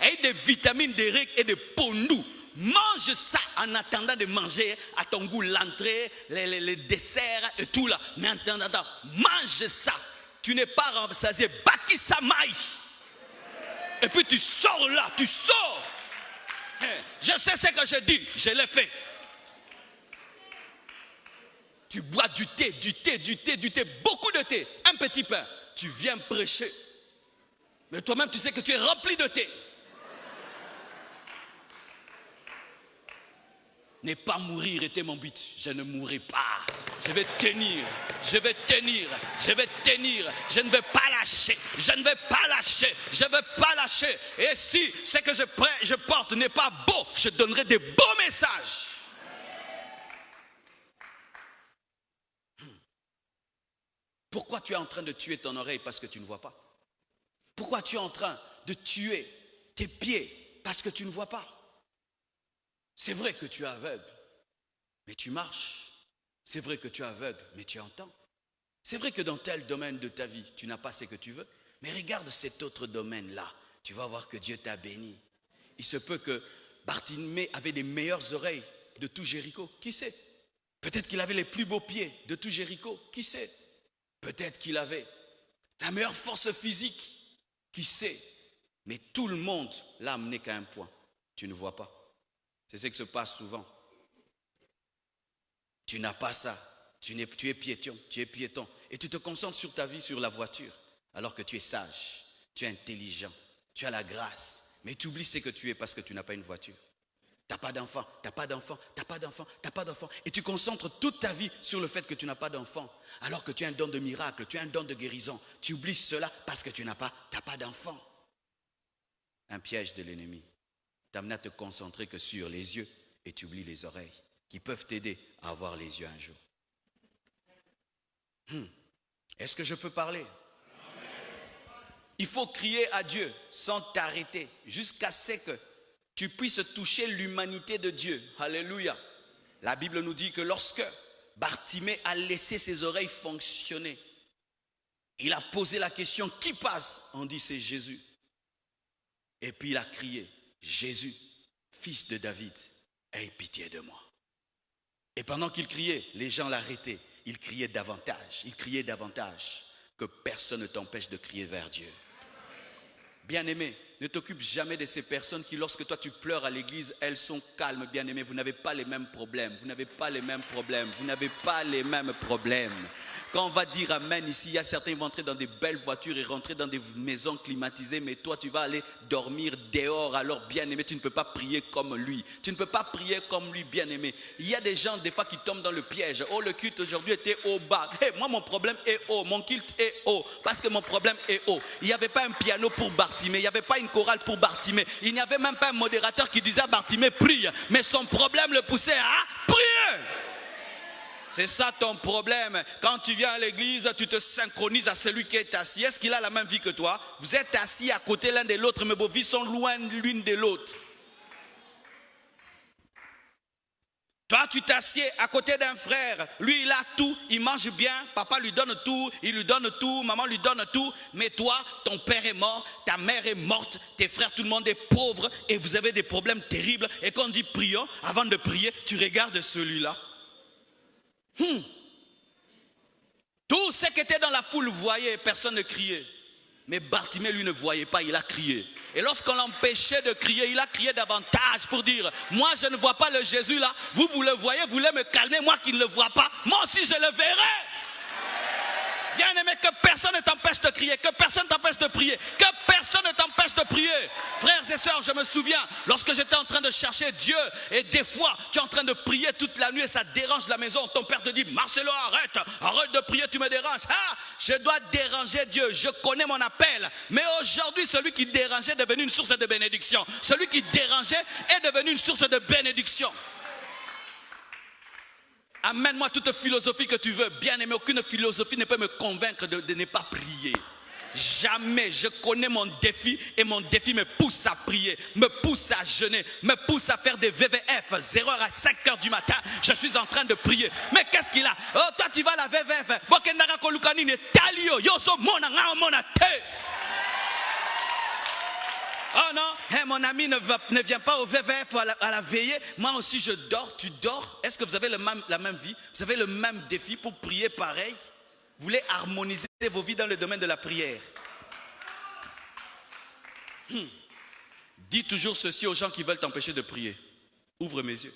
et des vitamines, des riz et des pondous. Mange ça en attendant de manger à ton goût l'entrée, les desserts et tout là. Mais en attendant, mange ça. Tu n'es pas rassasié, baki samai. Et puis tu sors là, tu sors. Je sais ce que je dis, je l'ai fait. Tu bois du thé, beaucoup de thé, un petit pain. Tu viens prêcher. Mais toi-même, tu sais que tu es rempli de thé. Ne pas mourir était mon but. Je ne mourrai pas. Je vais tenir. Je ne vais pas lâcher. Et si ce que je porte n'est pas beau, je donnerai des beaux messages. Pourquoi tu es en train de tuer ton oreille parce que tu ne vois pas? Pourquoi tu es en train de tuer tes pieds parce que tu ne vois pas? C'est vrai que tu es aveugle, mais tu marches. C'est vrai que tu es aveugle, mais tu entends. C'est vrai que dans tel domaine de ta vie, tu n'as pas ce que tu veux. Mais regarde cet autre domaine-là. Tu vas voir que Dieu t'a béni. Il se peut que Bartimée avait les meilleures oreilles de tout Jéricho. Qui sait? Peut-être qu'il avait les plus beaux pieds de tout Jéricho. Qui sait? Peut-être qu'il avait la meilleure force physique. Qui sait? Mais tout le monde l'a amené qu'à un point. Tu ne vois pas. C'est ce qui se passe souvent. Tu n'as pas ça. Tu es piéton. Et tu te concentres sur ta vie, sur la voiture. Alors que tu es sage, tu es intelligent, tu as la grâce. Mais tu oublies ce que tu es parce que tu n'as pas une voiture. T'as pas d'enfant, t'as pas d'enfant, t'as pas d'enfant, t'as pas d'enfant. Et tu concentres toute ta vie sur le fait que tu n'as pas d'enfant. Alors que tu as un don de miracle, tu as un don de guérison. Tu oublies cela parce que tu n'as pas d'enfant. Un piège de l'ennemi t'amène à te concentrer que sur les yeux et tu oublies les oreilles qui peuvent t'aider à avoir les yeux un jour. Est-ce que je peux parler? Il faut crier à Dieu sans t'arrêter jusqu'à ce que tu puisses toucher l'humanité de Dieu. Alléluia. La Bible nous dit que lorsque Bartimée a laissé ses oreilles fonctionner, il a posé la question, qui passe? On dit c'est Jésus. Et puis il a crié, Jésus, fils de David, aie pitié de moi. Et pendant qu'il criait, les gens l'arrêtaient. Il criait davantage, que personne ne t'empêche de crier vers Dieu. Bien-aimé, ne t'occupe jamais de ces personnes qui, lorsque toi tu pleures à l'église, elles sont calmes, bien-aimé. Vous n'avez pas les mêmes problèmes, Quand on va dire amen ici, il y a certains qui vont entrer dans des belles voitures et rentrer dans des maisons climatisées, mais toi tu vas aller dormir dehors. Alors bien-aimé, tu ne peux pas prier comme lui. Bien-aimé. Il y a des gens des fois qui tombent dans le piège. Oh, le culte aujourd'hui était haut bas. Hey, moi mon problème est haut, mon culte est haut, parce que mon problème est haut. Il n'y avait pas un piano pour Bartimée, il n'y avait pas une chorale pour Bartimée, il n'y avait même pas un modérateur qui disait à Bartimée prie, mais son problème le poussait à prier. C'est ça ton problème. Quand tu viens à l'église, tu te synchronises à celui qui est assis. Est-ce qu'il a la même vie que toi? Vous êtes assis à côté l'un de l'autre, mais vos vies sont loin l'une de l'autre. Toi, tu t'assieds à côté d'un frère. Lui, il a tout, il mange bien. Papa lui donne tout, il lui donne tout, maman lui donne tout. Mais toi, ton père est mort, ta mère est morte, tes frères, tout le monde est pauvre et vous avez des problèmes terribles. Et quand on dit prions, avant de prier, tu regardes celui-là. Tous ceux qui étaient dans la foule voyaient, personne ne criait. Mais Bartimée, lui, ne voyait pas, il a crié. Et lorsqu'on l'empêchait de crier, il a crié davantage pour dire, moi je ne vois pas le Jésus là, vous le voyez, vous voulez me calmer, moi qui ne le vois pas, moi aussi je le verrai. Bien-aimé, que personne ne t'empêche de crier, que personne ne t'empêche de prier, que personne ne t'empêche de prier. Frères et sœurs, je me souviens, lorsque j'étais en train de chercher Dieu, et des fois, tu es en train de prier toute la nuit et ça dérange la maison. Ton père te dit, Marcelo, arrête de prier, tu me déranges. Ah, je dois déranger Dieu, je connais mon appel. Mais aujourd'hui, celui qui dérangeait est devenu une source de bénédiction. Celui qui dérangeait est devenu une source de bénédiction. Amène-moi toute philosophie que tu veux. Bien aimé, aucune philosophie ne peut me convaincre de ne pas prier. Jamais. Je connais mon défi et mon défi me pousse à prier, me pousse à jeûner, me pousse à faire des VVF. 0h à 5h du matin, je suis en train de prier. Mais qu'est-ce qu'il a? Oh, toi tu vas à la VVF. Oh non, mon ami ne vient pas au VVF à la veillée. Moi aussi je dors, tu dors. Est-ce que vous avez la même vie? Vous avez le même défi pour prier pareil? Vous voulez harmoniser vos vies dans le domaine de la prière. Dis toujours ceci aux gens qui veulent t'empêcher de prier. Ouvre mes yeux.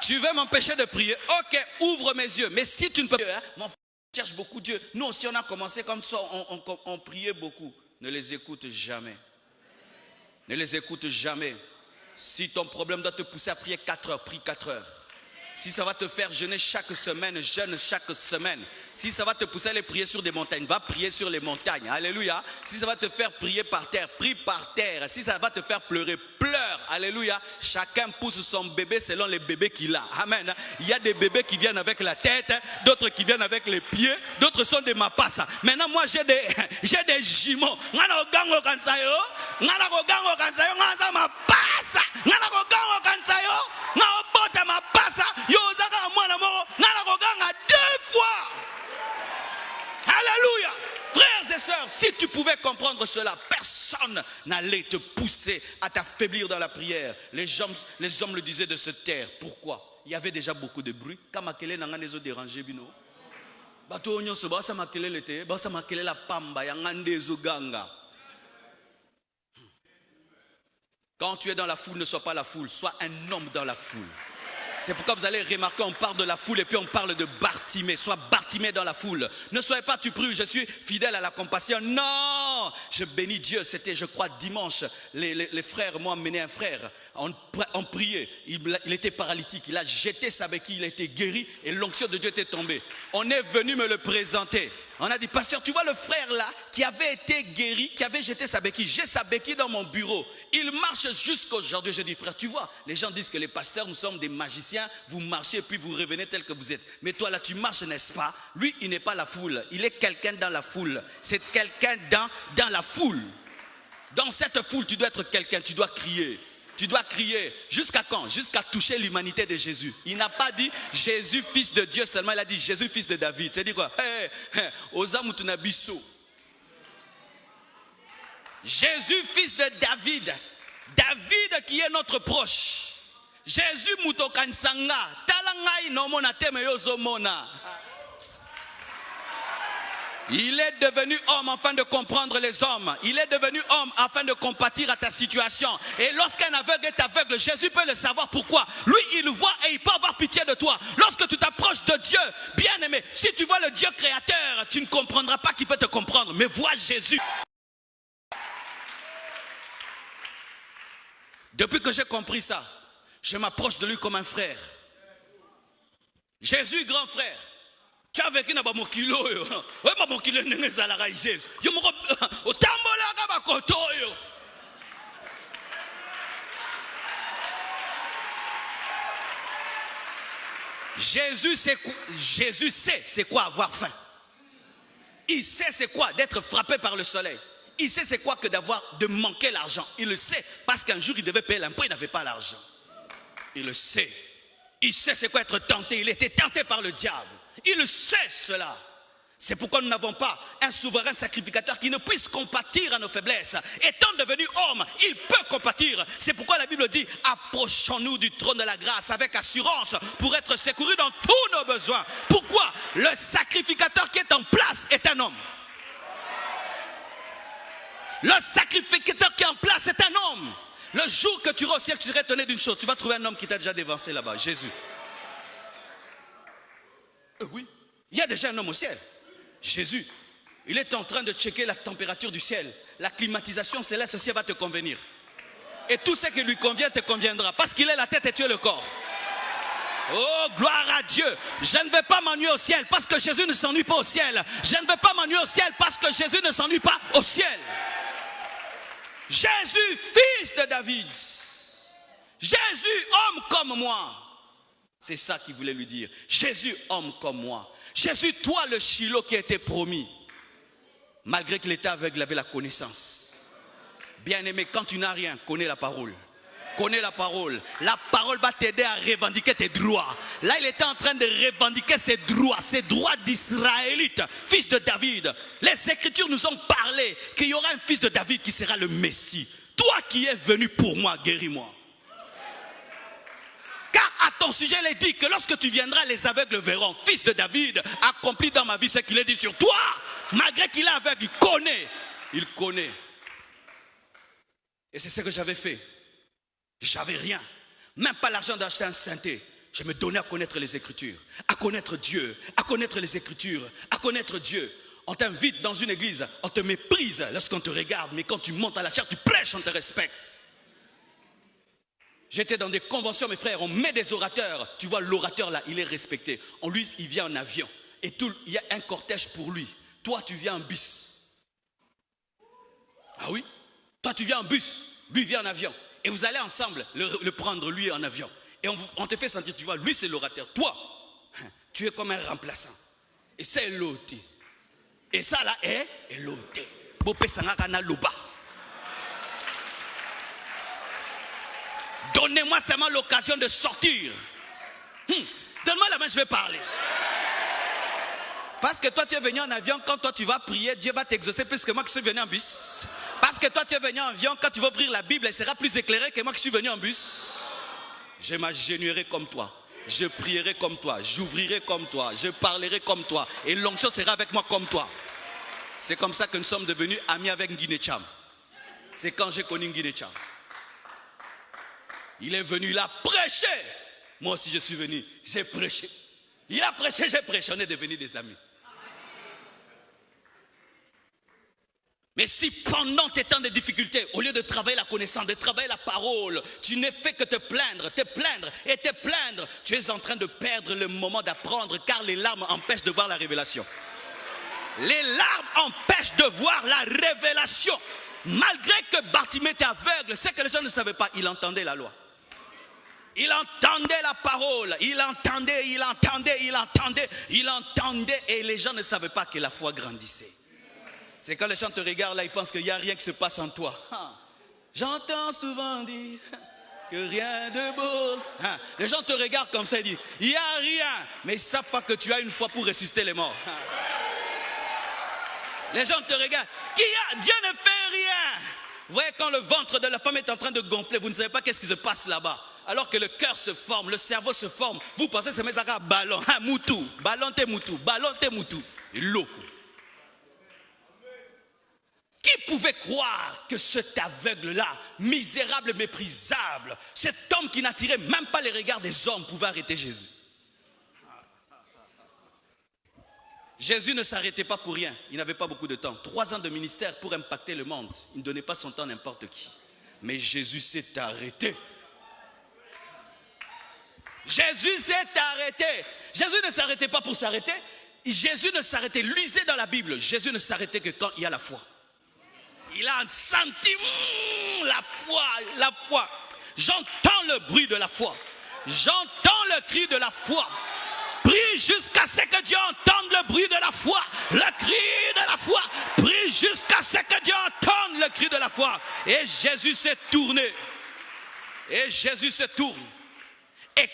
Tu veux m'empêcher de prier? Ok, ouvre mes yeux. Mais si tu ne peux pas, mon frère cherche beaucoup Dieu. Nous aussi on a commencé comme ça, on priait beaucoup. Ne les écoute jamais. Ne les écoute jamais. Si ton problème doit te pousser à prier 4 heures, prie 4 heures. Si ça va te faire jeûner chaque semaine, jeûne chaque semaine. Si ça va te pousser à aller prier sur des montagnes, va prier sur les montagnes. Alléluia. Si ça va te faire prier par terre, prie par terre. Si ça va te faire pleurer, pleure. Alléluia. Chacun pousse son bébé selon les bébés qu'il a. Amen. Il y a des bébés qui viennent avec la tête, d'autres qui viennent avec les pieds, d'autres sont des mapassa. Maintenant, moi, j'ai des jumeaux. Alléluia. Frères et sœurs, si tu pouvais comprendre cela, personne n'allait te pousser à t'affaiblir dans la prière. Les hommes le disaient de se taire. Pourquoi? Il y avait déjà beaucoup de bruit. Quand Makele n'a pas dérangé, bino. Quand tu es dans la foule, ne sois pas la foule, sois un homme dans la foule. C'est pourquoi vous allez remarquer, on parle de la foule et puis on parle de Bartimée. Sois Bartimée dans la foule. Ne soyez pas, tu pries, je suis fidèle à la compassion. Non, je bénis Dieu. C'était, je crois, dimanche. Les frères m'ont amené un frère. On priait. Il était paralytique. Il a jeté sa béquille. Il a été guéri et l'onction de Dieu était tombée. On est venu me le présenter. On a dit, pasteur, tu vois le frère là qui avait été guéri, qui avait jeté sa béquille. J'ai sa béquille dans mon bureau. Il marche jusqu'aujourd'hui. Je dis, frère, tu vois, les gens disent que les pasteurs, nous sommes des magiciens. Vous marchez puis vous revenez tel que vous êtes. Mais toi là, tu marches, n'est-ce pas? Lui, il n'est pas la foule. Il est quelqu'un dans la foule. C'est quelqu'un dans la foule. Dans cette foule, tu dois être quelqu'un. Tu dois crier. Tu dois crier. Jusqu'à quand? Jusqu'à toucher l'humanité de Jésus. Il n'a pas dit Jésus, fils de Dieu seulement. Il a dit Jésus, fils de David. C'est dit quoi? Jésus, fils de David. David qui est notre proche. Jésus, mutokansanga. Talangai no mona teme yozo mona. Il est devenu homme afin de comprendre les hommes. Il est devenu homme afin de compatir à ta situation. Et lorsqu'un aveugle est aveugle, Jésus peut le savoir pourquoi. Lui, il voit et il peut avoir pitié de toi. Lorsque tu t'approches de Dieu, bien aimé, si tu vois le Dieu créateur, tu ne comprendras pas qui peut te comprendre. Mais vois Jésus. Depuis que j'ai compris ça, je m'approche de lui comme un frère. Jésus, grand frère. Tu as vécu dans mon kilo. Oui, mon kilo n'est pas la Jésus. Je me au tambola ba koto yo. Jésus sait c'est quoi avoir faim. Il sait c'est quoi d'être frappé par le soleil. Il sait c'est quoi que de manquer l'argent. Il le sait parce qu'un jour il devait payer l'impôt, il n'avait pas l'argent. Il le sait. Il sait c'est quoi être tenté. Il était tenté par le diable. Il sait cela. C'est pourquoi nous n'avons pas un souverain sacrificateur qui ne puisse compatir à nos faiblesses. Étant devenu homme, il peut compatir. C'est pourquoi la Bible dit, approchons-nous du trône de la grâce avec assurance pour être secourus dans tous nos besoins. Pourquoi? Le sacrificateur qui est en place est un homme. Le sacrificateur qui est en place est un homme. Le jour que tu iras au ciel, tu seras étonné d'une chose. Tu vas trouver un homme qui t'a déjà dévancé là-bas, Jésus. Oui, il y a déjà un homme au ciel. Jésus, il est en train de checker la température du ciel. La climatisation céleste, ceci va te convenir. Et tout ce qui lui convient te conviendra. Parce qu'il est la tête et tu es le corps. Oh, gloire à Dieu. Je ne vais pas m'ennuyer au ciel parce que Jésus ne s'ennuie pas au ciel. Je ne vais pas m'ennuyer au ciel parce que Jésus ne s'ennuie pas au ciel. Jésus, fils de David. Jésus, homme comme moi. C'est ça qu'il voulait lui dire. Jésus, homme comme moi. Jésus, toi le Shiloh qui a été promis. Malgré qu'il était aveugle, il avait la connaissance. Bien-aimé, quand tu n'as rien, connais la parole. Connais la parole. La parole va t'aider à revendiquer tes droits. Là, il était en train de revendiquer ses droits d'Israélite, fils de David. Les Écritures nous ont parlé qu'il y aura un fils de David qui sera le Messie. Toi qui es venu pour moi, guéris-moi. Car à ton sujet, il est dit que lorsque tu viendras, les aveugles verront. Fils de David, accompli dans ma vie ce qu'il est dit sur toi. Malgré qu'il est aveugle, il connaît. Il connaît. Et c'est ce que j'avais fait. J'avais rien. Même pas l'argent d'acheter un synthé. Je me donnais à connaître les Écritures. À connaître Dieu. À connaître les Écritures. À connaître Dieu. On t'invite dans une église. On te méprise lorsqu'on te regarde. Mais quand tu montes à la chair, tu prêches, on te respecte. J'étais dans des conventions, mes frères, on met des orateurs. Tu vois, l'orateur là, il est respecté. Lui, il vient en avion. Et il y a un cortège pour lui. Toi, tu viens en bus. Ah oui? Toi, tu viens en bus. Lui, il vient en avion. Et vous allez ensemble le prendre, lui, en avion. Et on te fait sentir, tu vois, lui, c'est l'orateur. Toi, tu es comme un remplaçant. Et c'est l'autre. Et ça là est l'autre. Bopé Sangakana Loba. Donnez-moi seulement l'occasion de sortir. Donne-moi la main, je vais parler. Parce que toi tu es venu en avion, quand toi tu vas prier, Dieu va t'exaucer plus que moi qui suis venu en bus. Parce que toi tu es venu en avion, quand tu vas ouvrir la Bible, elle sera plus éclairée que moi qui suis venu en bus. Je m'agenouillerai comme toi. Je prierai comme toi. J'ouvrirai comme toi. Je parlerai comme toi. Et l'onction sera avec moi comme toi. C'est comme ça que nous sommes devenus amis avec Nguiné Cham. C'est quand j'ai connu Nguiné Cham. Il est venu, il a prêché. Moi aussi je suis venu, j'ai prêché. Il a prêché, j'ai prêché, on est devenus des amis. Mais si pendant tes temps de difficulté, au lieu de travailler la connaissance, de travailler la parole, tu n'es fait que te plaindre, tu es en train de perdre le moment d'apprendre, car les larmes empêchent de voir la révélation. Les larmes empêchent de voir la révélation. Malgré que Bartimée était aveugle, c'est que les gens ne savaient pas, il entendait la loi. Il entendait la parole, il entendait, et les gens ne savaient pas que la foi grandissait. C'est quand les gens te regardent là, ils pensent qu'il n'y a rien qui se passe en toi. J'entends souvent dire que rien de beau. Les gens te regardent comme ça et disent, il n'y a rien, mais ils ne savent pas que tu as une foi pour ressusciter les morts. Les gens te regardent, Dieu ne fait rien. Vous voyez, quand le ventre de la femme est en train de gonfler, vous ne savez pas qu'est-ce qui se passe là-bas. Alors que le cœur se forme, le cerveau se forme, vous pensez que se met à ballon, moutou, ballon te moutou, et loco. Qui pouvait croire que cet aveugle-là, misérable, méprisable, cet homme qui n'attirait même pas les regards des hommes, pouvait arrêter Jésus? Jésus ne s'arrêtait pas pour rien, il n'avait pas beaucoup de temps. 3 ans de ministère pour impacter le monde, il ne donnait pas son temps à n'importe qui. Mais Jésus s'est arrêté. Jésus s'est arrêté. Jésus ne s'arrêtait pas pour s'arrêter. Jésus ne s'arrêtait, lisez dans la Bible, Jésus ne s'arrêtait que quand il y a la foi. Il a senti la foi. J'entends le bruit de la foi. J'entends le cri de la foi. Prie jusqu'à ce que Dieu entende le bruit de la foi. Le cri de la foi. Prie jusqu'à ce que Dieu entende le cri de la foi. Et Jésus s'est tourné. Et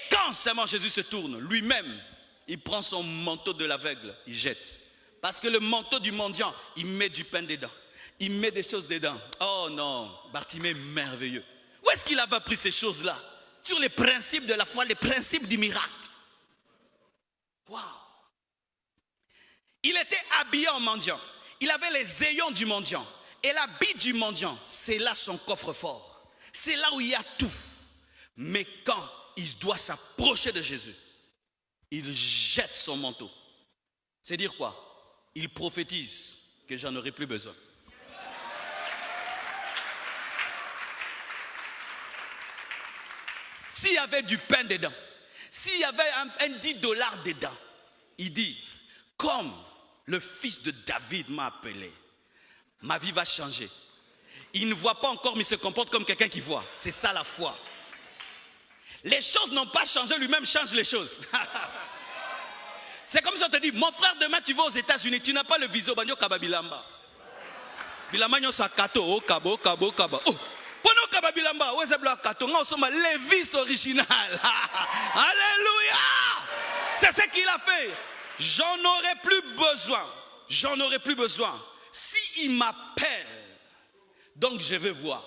quand seulement Jésus se tourne, lui-même, il prend son manteau de l'aveugle, il jette. Parce que le manteau du mendiant, il met du pain dedans. Il met des choses dedans. Oh non, Bartimée merveilleux. Où est-ce qu'il avait appris ces choses-là? Sur les principes de la foi, les principes du miracle. Waouh! Il était habillé en mendiant. Il avait les ayons du mendiant. Et l'habit du mendiant, c'est là son coffre-fort. C'est là où il y a tout. Mais quand il doit s'approcher de Jésus, il jette son manteau. C'est dire quoi? Il prophétise que j'en aurai plus besoin. S'il y avait du pain dedans, s'il y avait un $10 dedans, il dit, comme le fils de David m'a appelé, ma vie va changer. Il ne voit pas encore, mais il se comporte comme quelqu'un qui voit. C'est ça la foi. Les choses n'ont pas changé, lui-même change les choses. C'est comme si on te dit, mon frère, demain tu vas aux États-Unis, tu n'as pas le visa, banyo kababilamba. Bilamba nyosa kato, o kabo. Oh. Pendant Kababilamba, où est-ce que nous sommes les vices originales? Alléluia! C'est ce qu'il a fait. J'en aurai plus besoin. S'il m'appelle, donc je vais voir.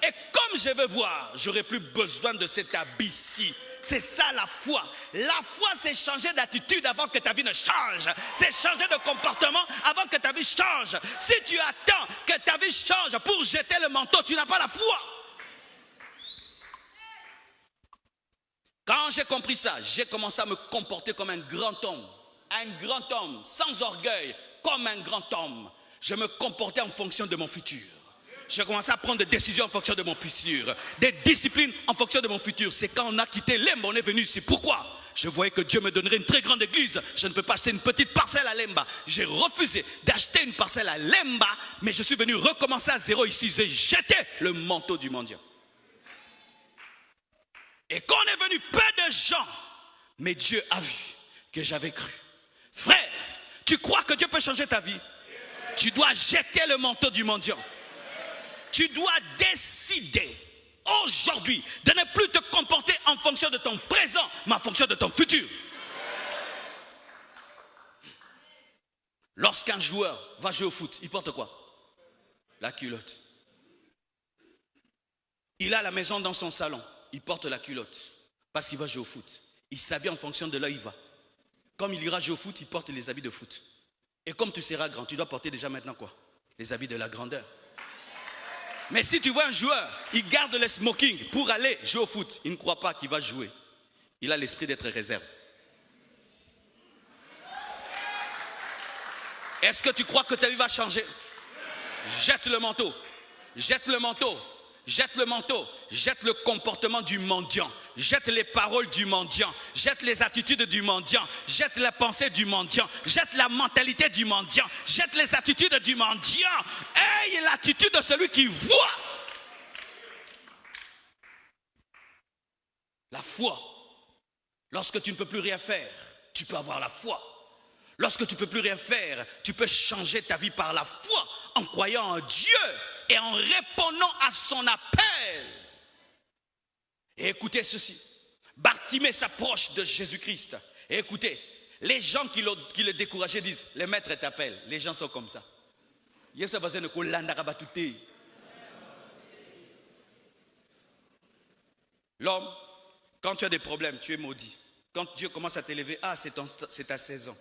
Et comme je vais voir, j'aurai plus besoin de cet habit-ci. C'est ça la foi. La foi, c'est changer d'attitude avant que ta vie ne change. C'est changer de comportement avant que ta vie change. Si tu attends que ta vie change pour jeter le manteau, tu n'as pas la foi. Quand j'ai compris ça, j'ai commencé à me comporter comme un grand homme. Un grand homme, sans orgueil, comme un grand homme. Je me comportais en fonction de mon futur. J'ai commencé à prendre des décisions en fonction de mon futur. Des disciplines en fonction de mon futur. C'est quand on a quitté Lemba, on est venu ici. Pourquoi? Je voyais que Dieu me donnerait une très grande église. Je ne peux pas acheter une petite parcelle à Lemba. J'ai refusé d'acheter une parcelle à Lemba, mais je suis venu recommencer à zéro ici. J'ai jeté le manteau du mendiant. Et quand on est venu, peu de gens, mais Dieu a vu que j'avais cru. Frère, tu crois que Dieu peut changer ta vie? Tu dois jeter le manteau du mendiant. Tu dois décider aujourd'hui de ne plus te comporter en fonction de ton présent, mais en fonction de ton futur. Lorsqu'un joueur va jouer au foot, il porte quoi? La culotte. Il a la maison dans son salon, il porte la culotte parce qu'il va jouer au foot. Il s'habille en fonction de là où il va. Comme il ira jouer au foot, il porte les habits de foot. Et comme tu seras grand, tu dois porter déjà maintenant quoi? Les habits de la grandeur. Mais si tu vois un joueur, il garde le smoking pour aller jouer au foot, il ne croit pas qu'il va jouer. Il a l'esprit d'être réserve. Est-ce que tu crois que ta vie va changer? Jette le manteau. Jette le manteau. Jette le manteau. Jette le comportement du mendiant. Jette les paroles du mendiant. Jette les attitudes du mendiant. Jette la pensée du mendiant. Jette la mentalité du mendiant. Jette les attitudes du mendiant. Aie l'attitude de celui qui voit. La foi. Lorsque tu ne peux plus rien faire, tu peux avoir la foi. Lorsque tu ne peux plus rien faire, tu peux changer ta vie par la foi, en croyant en Dieu et en répondant à son appel. Et écoutez ceci, Bartimée s'approche de Jésus-Christ. Et écoutez, les gens qui le décourageaient disent, les maîtres t'appellent. Les gens sont comme ça. L'homme, quand tu as des problèmes, tu es maudit. Quand Dieu commence à t'élever, c'est ta saison.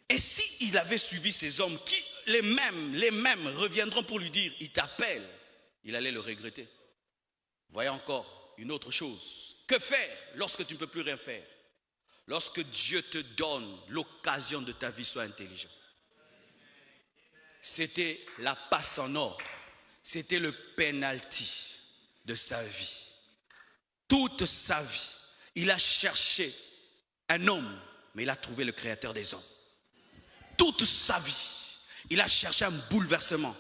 Et s'il avait suivi ces hommes qui, les mêmes reviendront pour lui dire, il t'appelle, il allait le regretter. Voyez encore une autre chose. Que faire lorsque tu ne peux plus rien faire? Lorsque Dieu te donne l'occasion de ta vie, sois intelligent. C'était la passe en or. C'était le penalty de sa vie. Toute sa vie, il a cherché un homme, mais il a trouvé le créateur des hommes. Toute sa vie, il a cherché un bouleversement.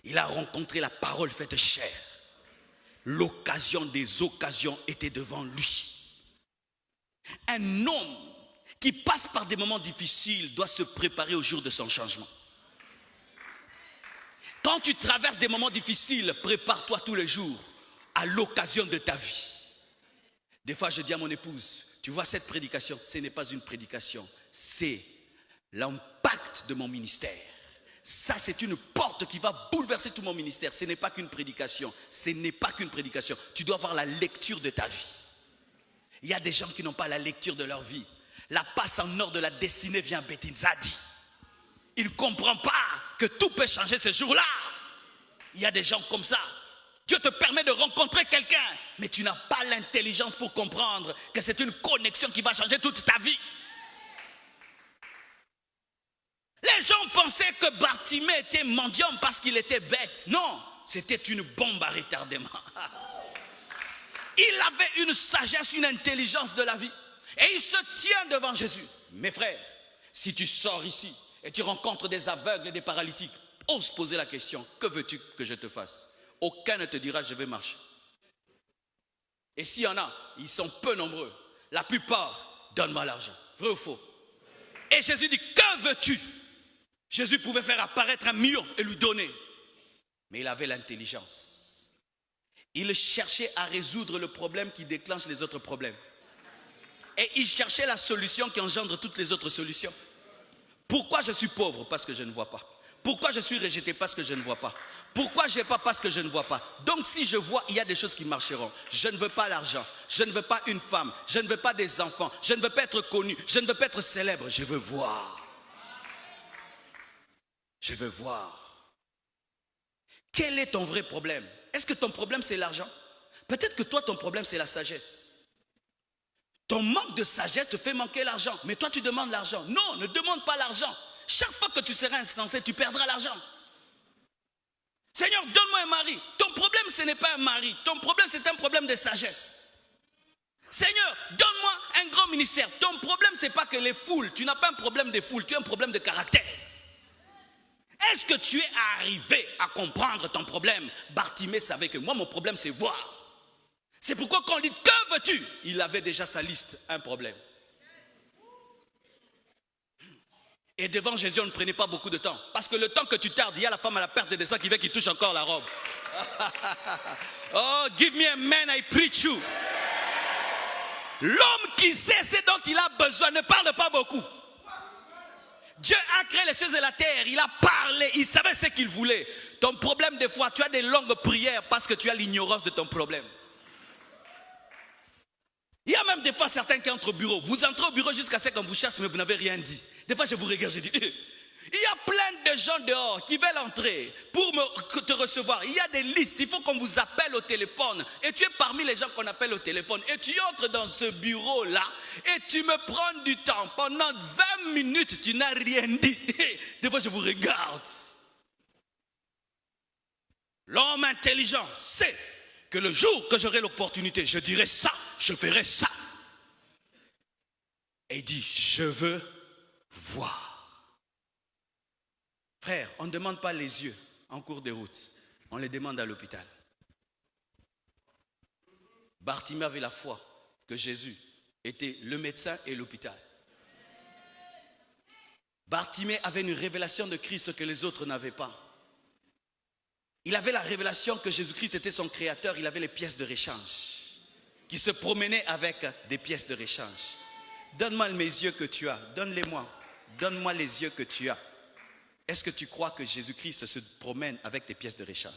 Il a rencontré la parole faite chair. L'occasion des occasions était devant lui. Un homme qui passe par des moments difficiles doit se préparer au jour de son changement. Quand tu traverses des moments difficiles, prépare-toi tous les jours à l'occasion de ta vie. Des fois, je dis à mon épouse, tu vois cette prédication, ce n'est pas une prédication, c'est l'impact de mon ministère. Ça, c'est une porte qui va bouleverser tout mon ministère. Ce n'est pas qu'une prédication. Ce n'est pas qu'une prédication. Tu dois avoir la lecture de ta vie. Il y a des gens qui n'ont pas la lecture de leur vie. La passe en or de la destinée vient à Betinzadi. Il ne comprend pas que tout peut changer ce jour-là. Il y a des gens comme ça. Dieu te permet de rencontrer quelqu'un, mais tu n'as pas l'intelligence pour comprendre que c'est une connexion qui va changer toute ta vie. Les gens pensaient que Bartimée était mendiant parce qu'il était bête. Non, c'était une bombe à retardement. Il avait une sagesse, une intelligence de la vie. Et il se tient devant Jésus. Mes frères, si tu sors ici et tu rencontres des aveugles et des paralytiques, ose poser la question, que veux-tu que je te fasse? Aucun ne te dira, je vais marcher. Et s'il y en a, ils sont peu nombreux. La plupart, donne-moi l'argent. Vrai ou faux? Et Jésus dit, que veux-tu? Jésus pouvait faire apparaître 1 million et lui donner. Mais il avait l'intelligence. Il cherchait à résoudre le problème qui déclenche les autres problèmes. Et il cherchait la solution qui engendre toutes les autres solutions. Pourquoi je suis pauvre? Parce que je ne vois pas. Pourquoi je suis rejeté? Parce que je ne vois pas. Pourquoi je n'ai pas? Parce que je ne vois pas. Donc si je vois, il y a des choses qui marcheront. Je ne veux pas l'argent. Je ne veux pas une femme. Je ne veux pas des enfants. Je ne veux pas être connu. Je ne veux pas être célèbre. Je veux voir. Je veux voir. Quel est ton vrai problème? Est-ce que ton problème c'est l'argent? Peut-être que toi ton problème c'est la sagesse. Ton manque de sagesse te fait manquer l'argent. Mais toi tu demandes l'argent. Non, ne demande pas l'argent. Chaque fois que tu seras insensé, tu perdras l'argent. Seigneur, donne-moi un mari. Ton problème ce n'est pas un mari. Ton problème c'est un problème de sagesse. Seigneur, donne-moi un grand ministère. Ton problème c'est pas que les foules. Tu n'as pas un problème de foules, tu as un problème de caractère. Est-ce que tu es arrivé à comprendre ton problème? Bartimée savait que moi, mon problème, c'est voir. C'est pourquoi quand on dit, que veux-tu? Il avait déjà sa liste, un problème. Et devant Jésus, on ne prenait pas beaucoup de temps. Parce que le temps que tu tardes, il y a la femme à la perte des sangs qui vient, qui touche encore la robe. Oh, give me a man, I preach you. L'homme qui sait ce dont il a besoin ne parle pas beaucoup. Dieu a créé les choses et la terre, il a parlé, il savait ce qu'il voulait. Ton problème des fois, tu as des longues prières parce que tu as l'ignorance de ton problème. Il y a même des fois certains qui entrent au bureau. Vous entrez au bureau jusqu'à ce qu'on vous chasse mais vous n'avez rien dit. Des fois je vous regarde, je dis, Il y a plein de gens dehors qui veulent entrer pour te recevoir. Il y a des listes, il faut qu'on vous appelle au téléphone. Et tu es parmi les gens qu'on appelle au téléphone. Et tu entres dans ce bureau-là et tu me prends du temps. Pendant 20 minutes, tu n'as rien dit. Des fois, je vous regarde. L'homme intelligent sait que le jour que j'aurai l'opportunité, je dirai ça, je ferai ça. Et il dit, je veux voir. Frère, on ne demande pas les yeux en cours de route. On les demande à l'hôpital. Bartimée avait la foi que Jésus était le médecin et l'hôpital. Bartimée avait une révélation de Christ que les autres n'avaient pas. Il avait la révélation que Jésus-Christ était son créateur. Il avait les pièces de rechange. Qui se promenaient avec des pièces de rechange. Donne-moi mes yeux que tu as. Donne-les-moi. Donne-moi les yeux que tu as. Est-ce que tu crois que Jésus-Christ se promène avec des pièces de rechange?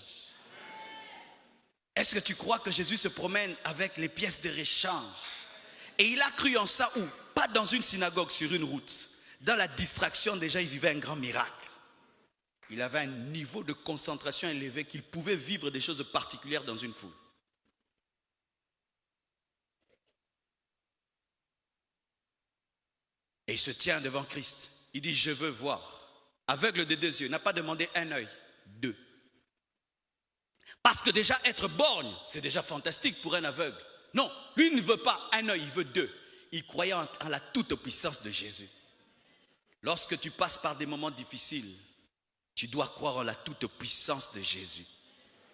Est-ce que tu crois que Jésus se promène avec les pièces de rechange? Et il a cru en ça où? Pas dans une synagogue sur une route. Dans la distraction, déjà, il vivait un grand miracle. Il avait un niveau de concentration élevé qu'il pouvait vivre des choses particulières dans une foule. Et il se tient devant Christ. Il dit, je veux voir. Aveugle de 2 yeux, il n'a pas demandé un œil, 2. Parce que déjà être borgne, c'est déjà fantastique pour un aveugle. Non, lui ne veut pas un œil, il veut 2. Il croyait en la toute-puissance de Jésus. Lorsque tu passes par des moments difficiles, tu dois croire en la toute-puissance de Jésus.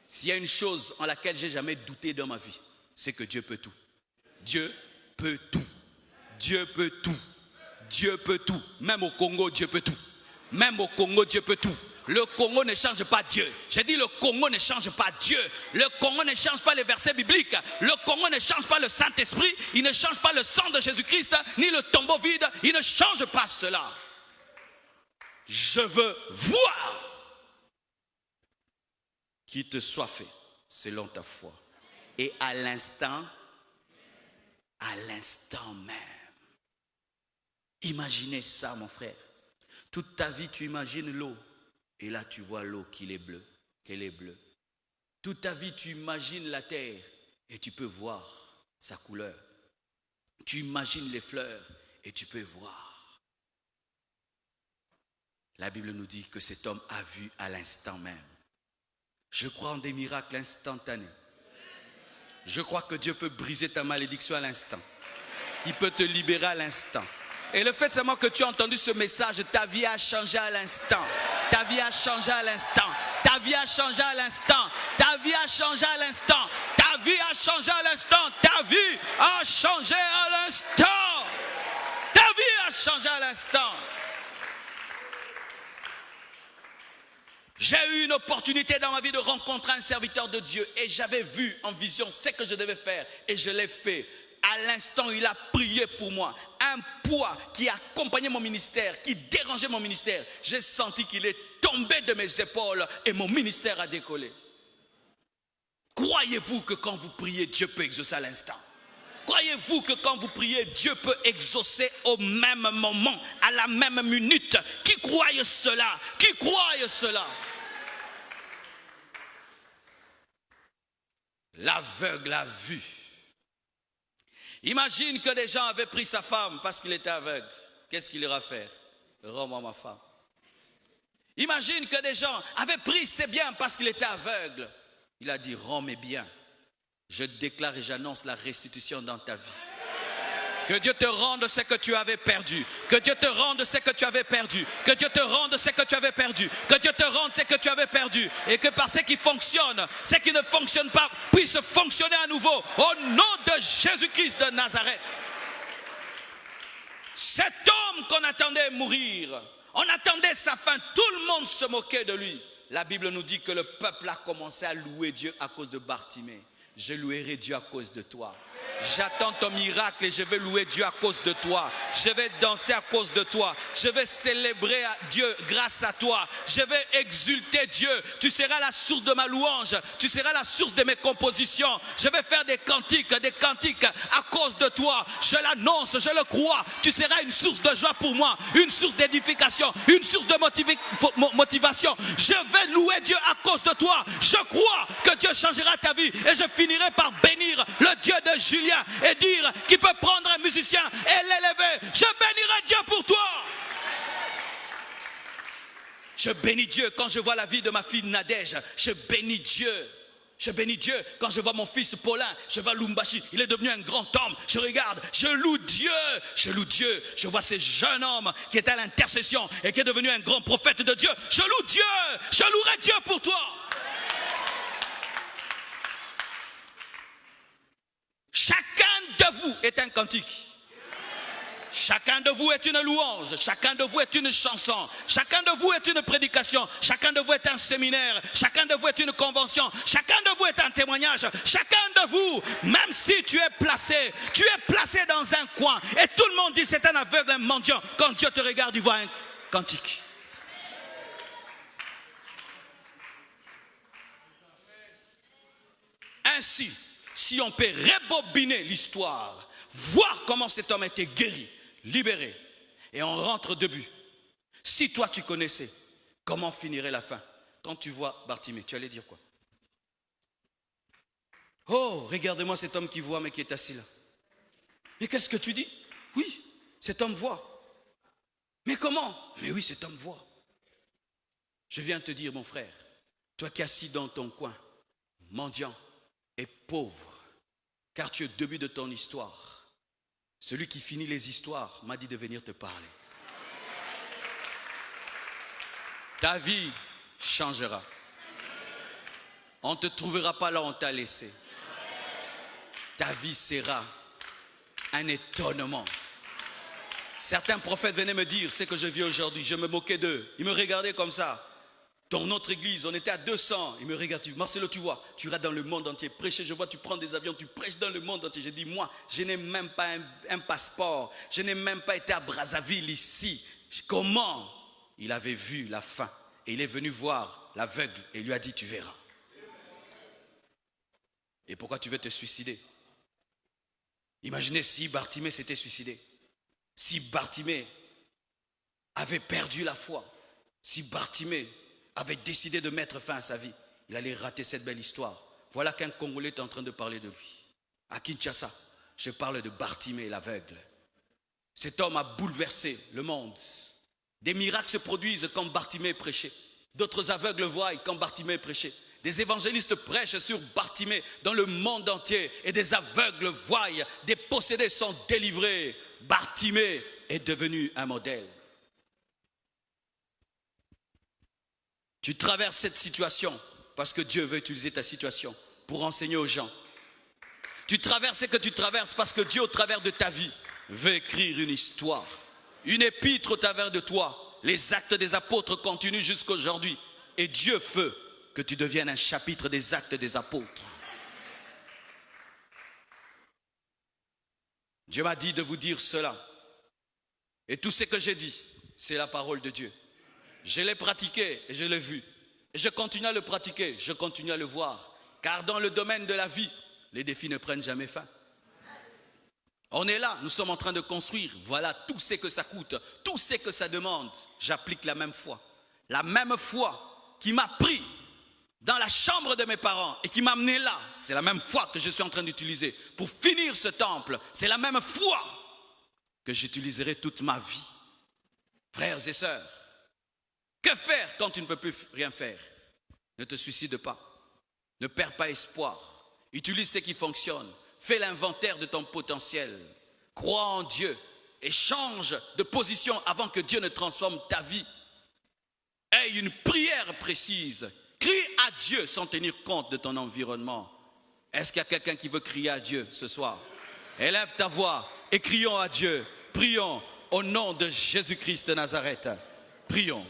S'il y a une chose en laquelle j'ai jamais douté dans ma vie, c'est que Dieu peut tout. Dieu peut tout. Dieu peut tout. Dieu peut tout. Même au Congo, Dieu peut tout. Même au Congo, Dieu peut tout. Le Congo ne change pas Dieu. J'ai dit le Congo ne change pas Dieu. Le Congo ne change pas les versets bibliques. Le Congo ne change pas le Saint-Esprit. Il ne change pas le sang de Jésus-Christ, ni le tombeau vide. Il ne change pas cela. Je veux voir qu'il te soit fait selon ta foi. Et à l'instant même. Imaginez ça, mon frère. Toute ta vie, tu imagines l'eau. Et là, tu vois l'eau qu'elle est bleue. Toute ta vie, tu imagines la terre. Et tu peux voir sa couleur. Tu imagines les fleurs. Et tu peux voir. La Bible nous dit que cet homme a vu à l'instant même. Je crois en des miracles instantanés. Je crois que Dieu peut briser ta malédiction à l'instant. Qu'il peut te libérer à l'instant. Et le fait seulement que tu as entendu ce message, ta vie a changé à l'instant. Ta vie a changé à l'instant. Ta vie a changé à l'instant. Ta vie a changé à l'instant. Ta vie a changé à l'instant. Ta vie a changé à l'instant. Ta vie a changé à l'instant. J'ai eu une opportunité dans ma vie de rencontrer un serviteur de Dieu. Et j'avais vu en vision ce que je devais faire. Et je l'ai fait. À l'instant, il a prié pour moi. Un poids qui accompagnait mon ministère, qui dérangeait mon ministère. J'ai senti qu'il est tombé de mes épaules et mon ministère a décollé. Croyez-vous que quand vous priez, Dieu peut exaucer à l'instant? Croyez-vous que quand vous priez, Dieu peut exaucer au même moment, à la même minute? Qui croit cela? Qui croit cela? L'aveugle a vu. Imagine que des gens avaient pris sa femme parce qu'il était aveugle. Qu'est-ce qu'il ira faire? Rends-moi ma femme. Imagine que des gens avaient pris ses biens parce qu'il était aveugle. Il a dit, rends mes biens. Je déclare et j'annonce la restitution dans ta vie. Que Dieu te rende ce que tu avais perdu. Que Dieu te rende ce que tu avais perdu. Que Dieu te rende ce que tu avais perdu. Que Dieu te rende ce que tu avais perdu. Et que par ce qui fonctionne, ce qui ne fonctionne pas, puisse fonctionner à nouveau. Au nom de Jésus-Christ de Nazareth. Cet homme qu'on attendait mourir, on attendait sa fin, tout le monde se moquait de lui. La Bible nous dit que le peuple a commencé à louer Dieu à cause de Bartimée. Je louerai Dieu à cause de toi. J'attends ton miracle et je vais louer Dieu à cause de toi. Je vais danser à cause de toi. Je vais célébrer Dieu grâce à toi. Je vais exulter Dieu. Tu seras la source de ma louange. Tu seras la source de mes compositions. Je vais faire des cantiques à cause de toi. Je l'annonce, je le crois. Tu seras une source de joie pour moi, une source d'édification, une source de motivation. Je vais louer Dieu à cause de toi. Je crois que Dieu changera ta vie et je finirai par bénir le Dieu de Julien et dire qu'il peut prendre un musicien et l'élever. Je bénirai Dieu pour toi. Je bénis Dieu quand je vois la vie de ma fille Nadège. Je bénis Dieu. Je bénis Dieu quand je vois mon fils Paulin. Je vois Lumbashi, il est devenu un grand homme. Je regarde, je loue Dieu. Je loue Dieu. Je vois ce jeune homme qui est à l'intercession et qui est devenu un grand prophète de Dieu. Je loue Dieu. Je louerai Dieu pour toi. Chacun de vous est un cantique. Chacun de vous est une louange. Chacun de vous est une chanson. Chacun de vous est une prédication. Chacun de vous est un séminaire. Chacun de vous est une convention. Chacun de vous est un témoignage. Chacun de vous, même si tu es placé dans un coin et tout le monde dit c'est un aveugle, un mendiant. Quand Dieu te regarde, il voit un cantique. Ainsi, si on peut rebobiner l'histoire, voir comment cet homme a été guéri, libéré, et on rentre de but. Si toi tu connaissais comment finirait la fin, quand tu vois Bartimée, tu allais dire quoi? Oh, regarde-moi cet homme qui voit mais qui est assis là. Mais qu'est-ce que tu dis? Oui, cet homme voit. Mais comment? Mais oui, cet homme voit. Je viens te dire, mon frère, toi qui es assis dans ton coin, mendiant et pauvre, car tu es au début de ton histoire. Celui qui finit les histoires m'a dit de venir te parler. Ta vie changera. On ne te trouvera pas là où on t'a laissé. Ta vie sera un étonnement. Certains prophètes venaient me dire ce que je vis aujourd'hui. Je me moquais d'eux. Ils me regardaient comme ça. Dans notre église, on était à 200. Ils me regardent. Marcelo, tu vois, tu iras dans le monde entier prêcher. Je vois, tu prends des avions, tu prêches dans le monde entier. J'ai dit, moi, je n'ai même pas un passeport. Je n'ai même pas été à Brazzaville ici. Comment? Il avait vu la fin. Et il est venu voir l'aveugle et il lui a dit, tu verras. Et pourquoi tu veux te suicider? Imaginez si Bartimée s'était suicidé. Si Bartimée avait perdu la foi. Si Bartimée avait décidé de mettre fin à sa vie, il allait rater cette belle histoire. Voilà qu'un Congolais est en train de parler de lui. À Kinshasa, je parle de Bartimée l'aveugle. Cet homme a bouleversé le monde. Des miracles se produisent quand Bartimée prêchait. D'autres aveugles voient quand Bartimée prêchait. Des évangélistes prêchent sur Bartimée dans le monde entier et des aveugles voient, des possédés sont délivrés. Bartimée est devenu un modèle. Tu traverses cette situation parce que Dieu veut utiliser ta situation pour enseigner aux gens. Tu traverses ce que tu traverses parce que Dieu, au travers de ta vie, veut écrire une histoire, une épître au travers de toi. Les actes des apôtres continuent jusqu'à aujourd'hui et Dieu veut que tu deviennes un chapitre des actes des apôtres. Dieu m'a dit de vous dire cela. Et tout ce que j'ai dit, c'est la parole de Dieu. Je l'ai pratiqué et je l'ai vu. Et je continue à le pratiquer, je continue à le voir. Car dans le domaine de la vie, les défis ne prennent jamais fin. On est là, nous sommes en train de construire. Voilà tout ce que ça coûte, tout ce que ça demande. J'applique la même foi. La même foi qui m'a pris dans la chambre de mes parents et qui m'a amené là. C'est la même foi que je suis en train d'utiliser pour finir ce temple. C'est la même foi que j'utiliserai toute ma vie. Frères et sœurs, que faire quand tu ne peux plus rien faire? Ne te suicide pas. Ne perds pas espoir. Utilise ce qui fonctionne. Fais l'inventaire de ton potentiel. Crois en Dieu et change de position avant que Dieu ne transforme ta vie. Aie une prière précise. Crie à Dieu sans tenir compte de ton environnement. Est-ce qu'il y a quelqu'un qui veut crier à Dieu ce soir? Élève ta voix et crions à Dieu. Prions au nom de Jésus-Christ de Nazareth. Prions.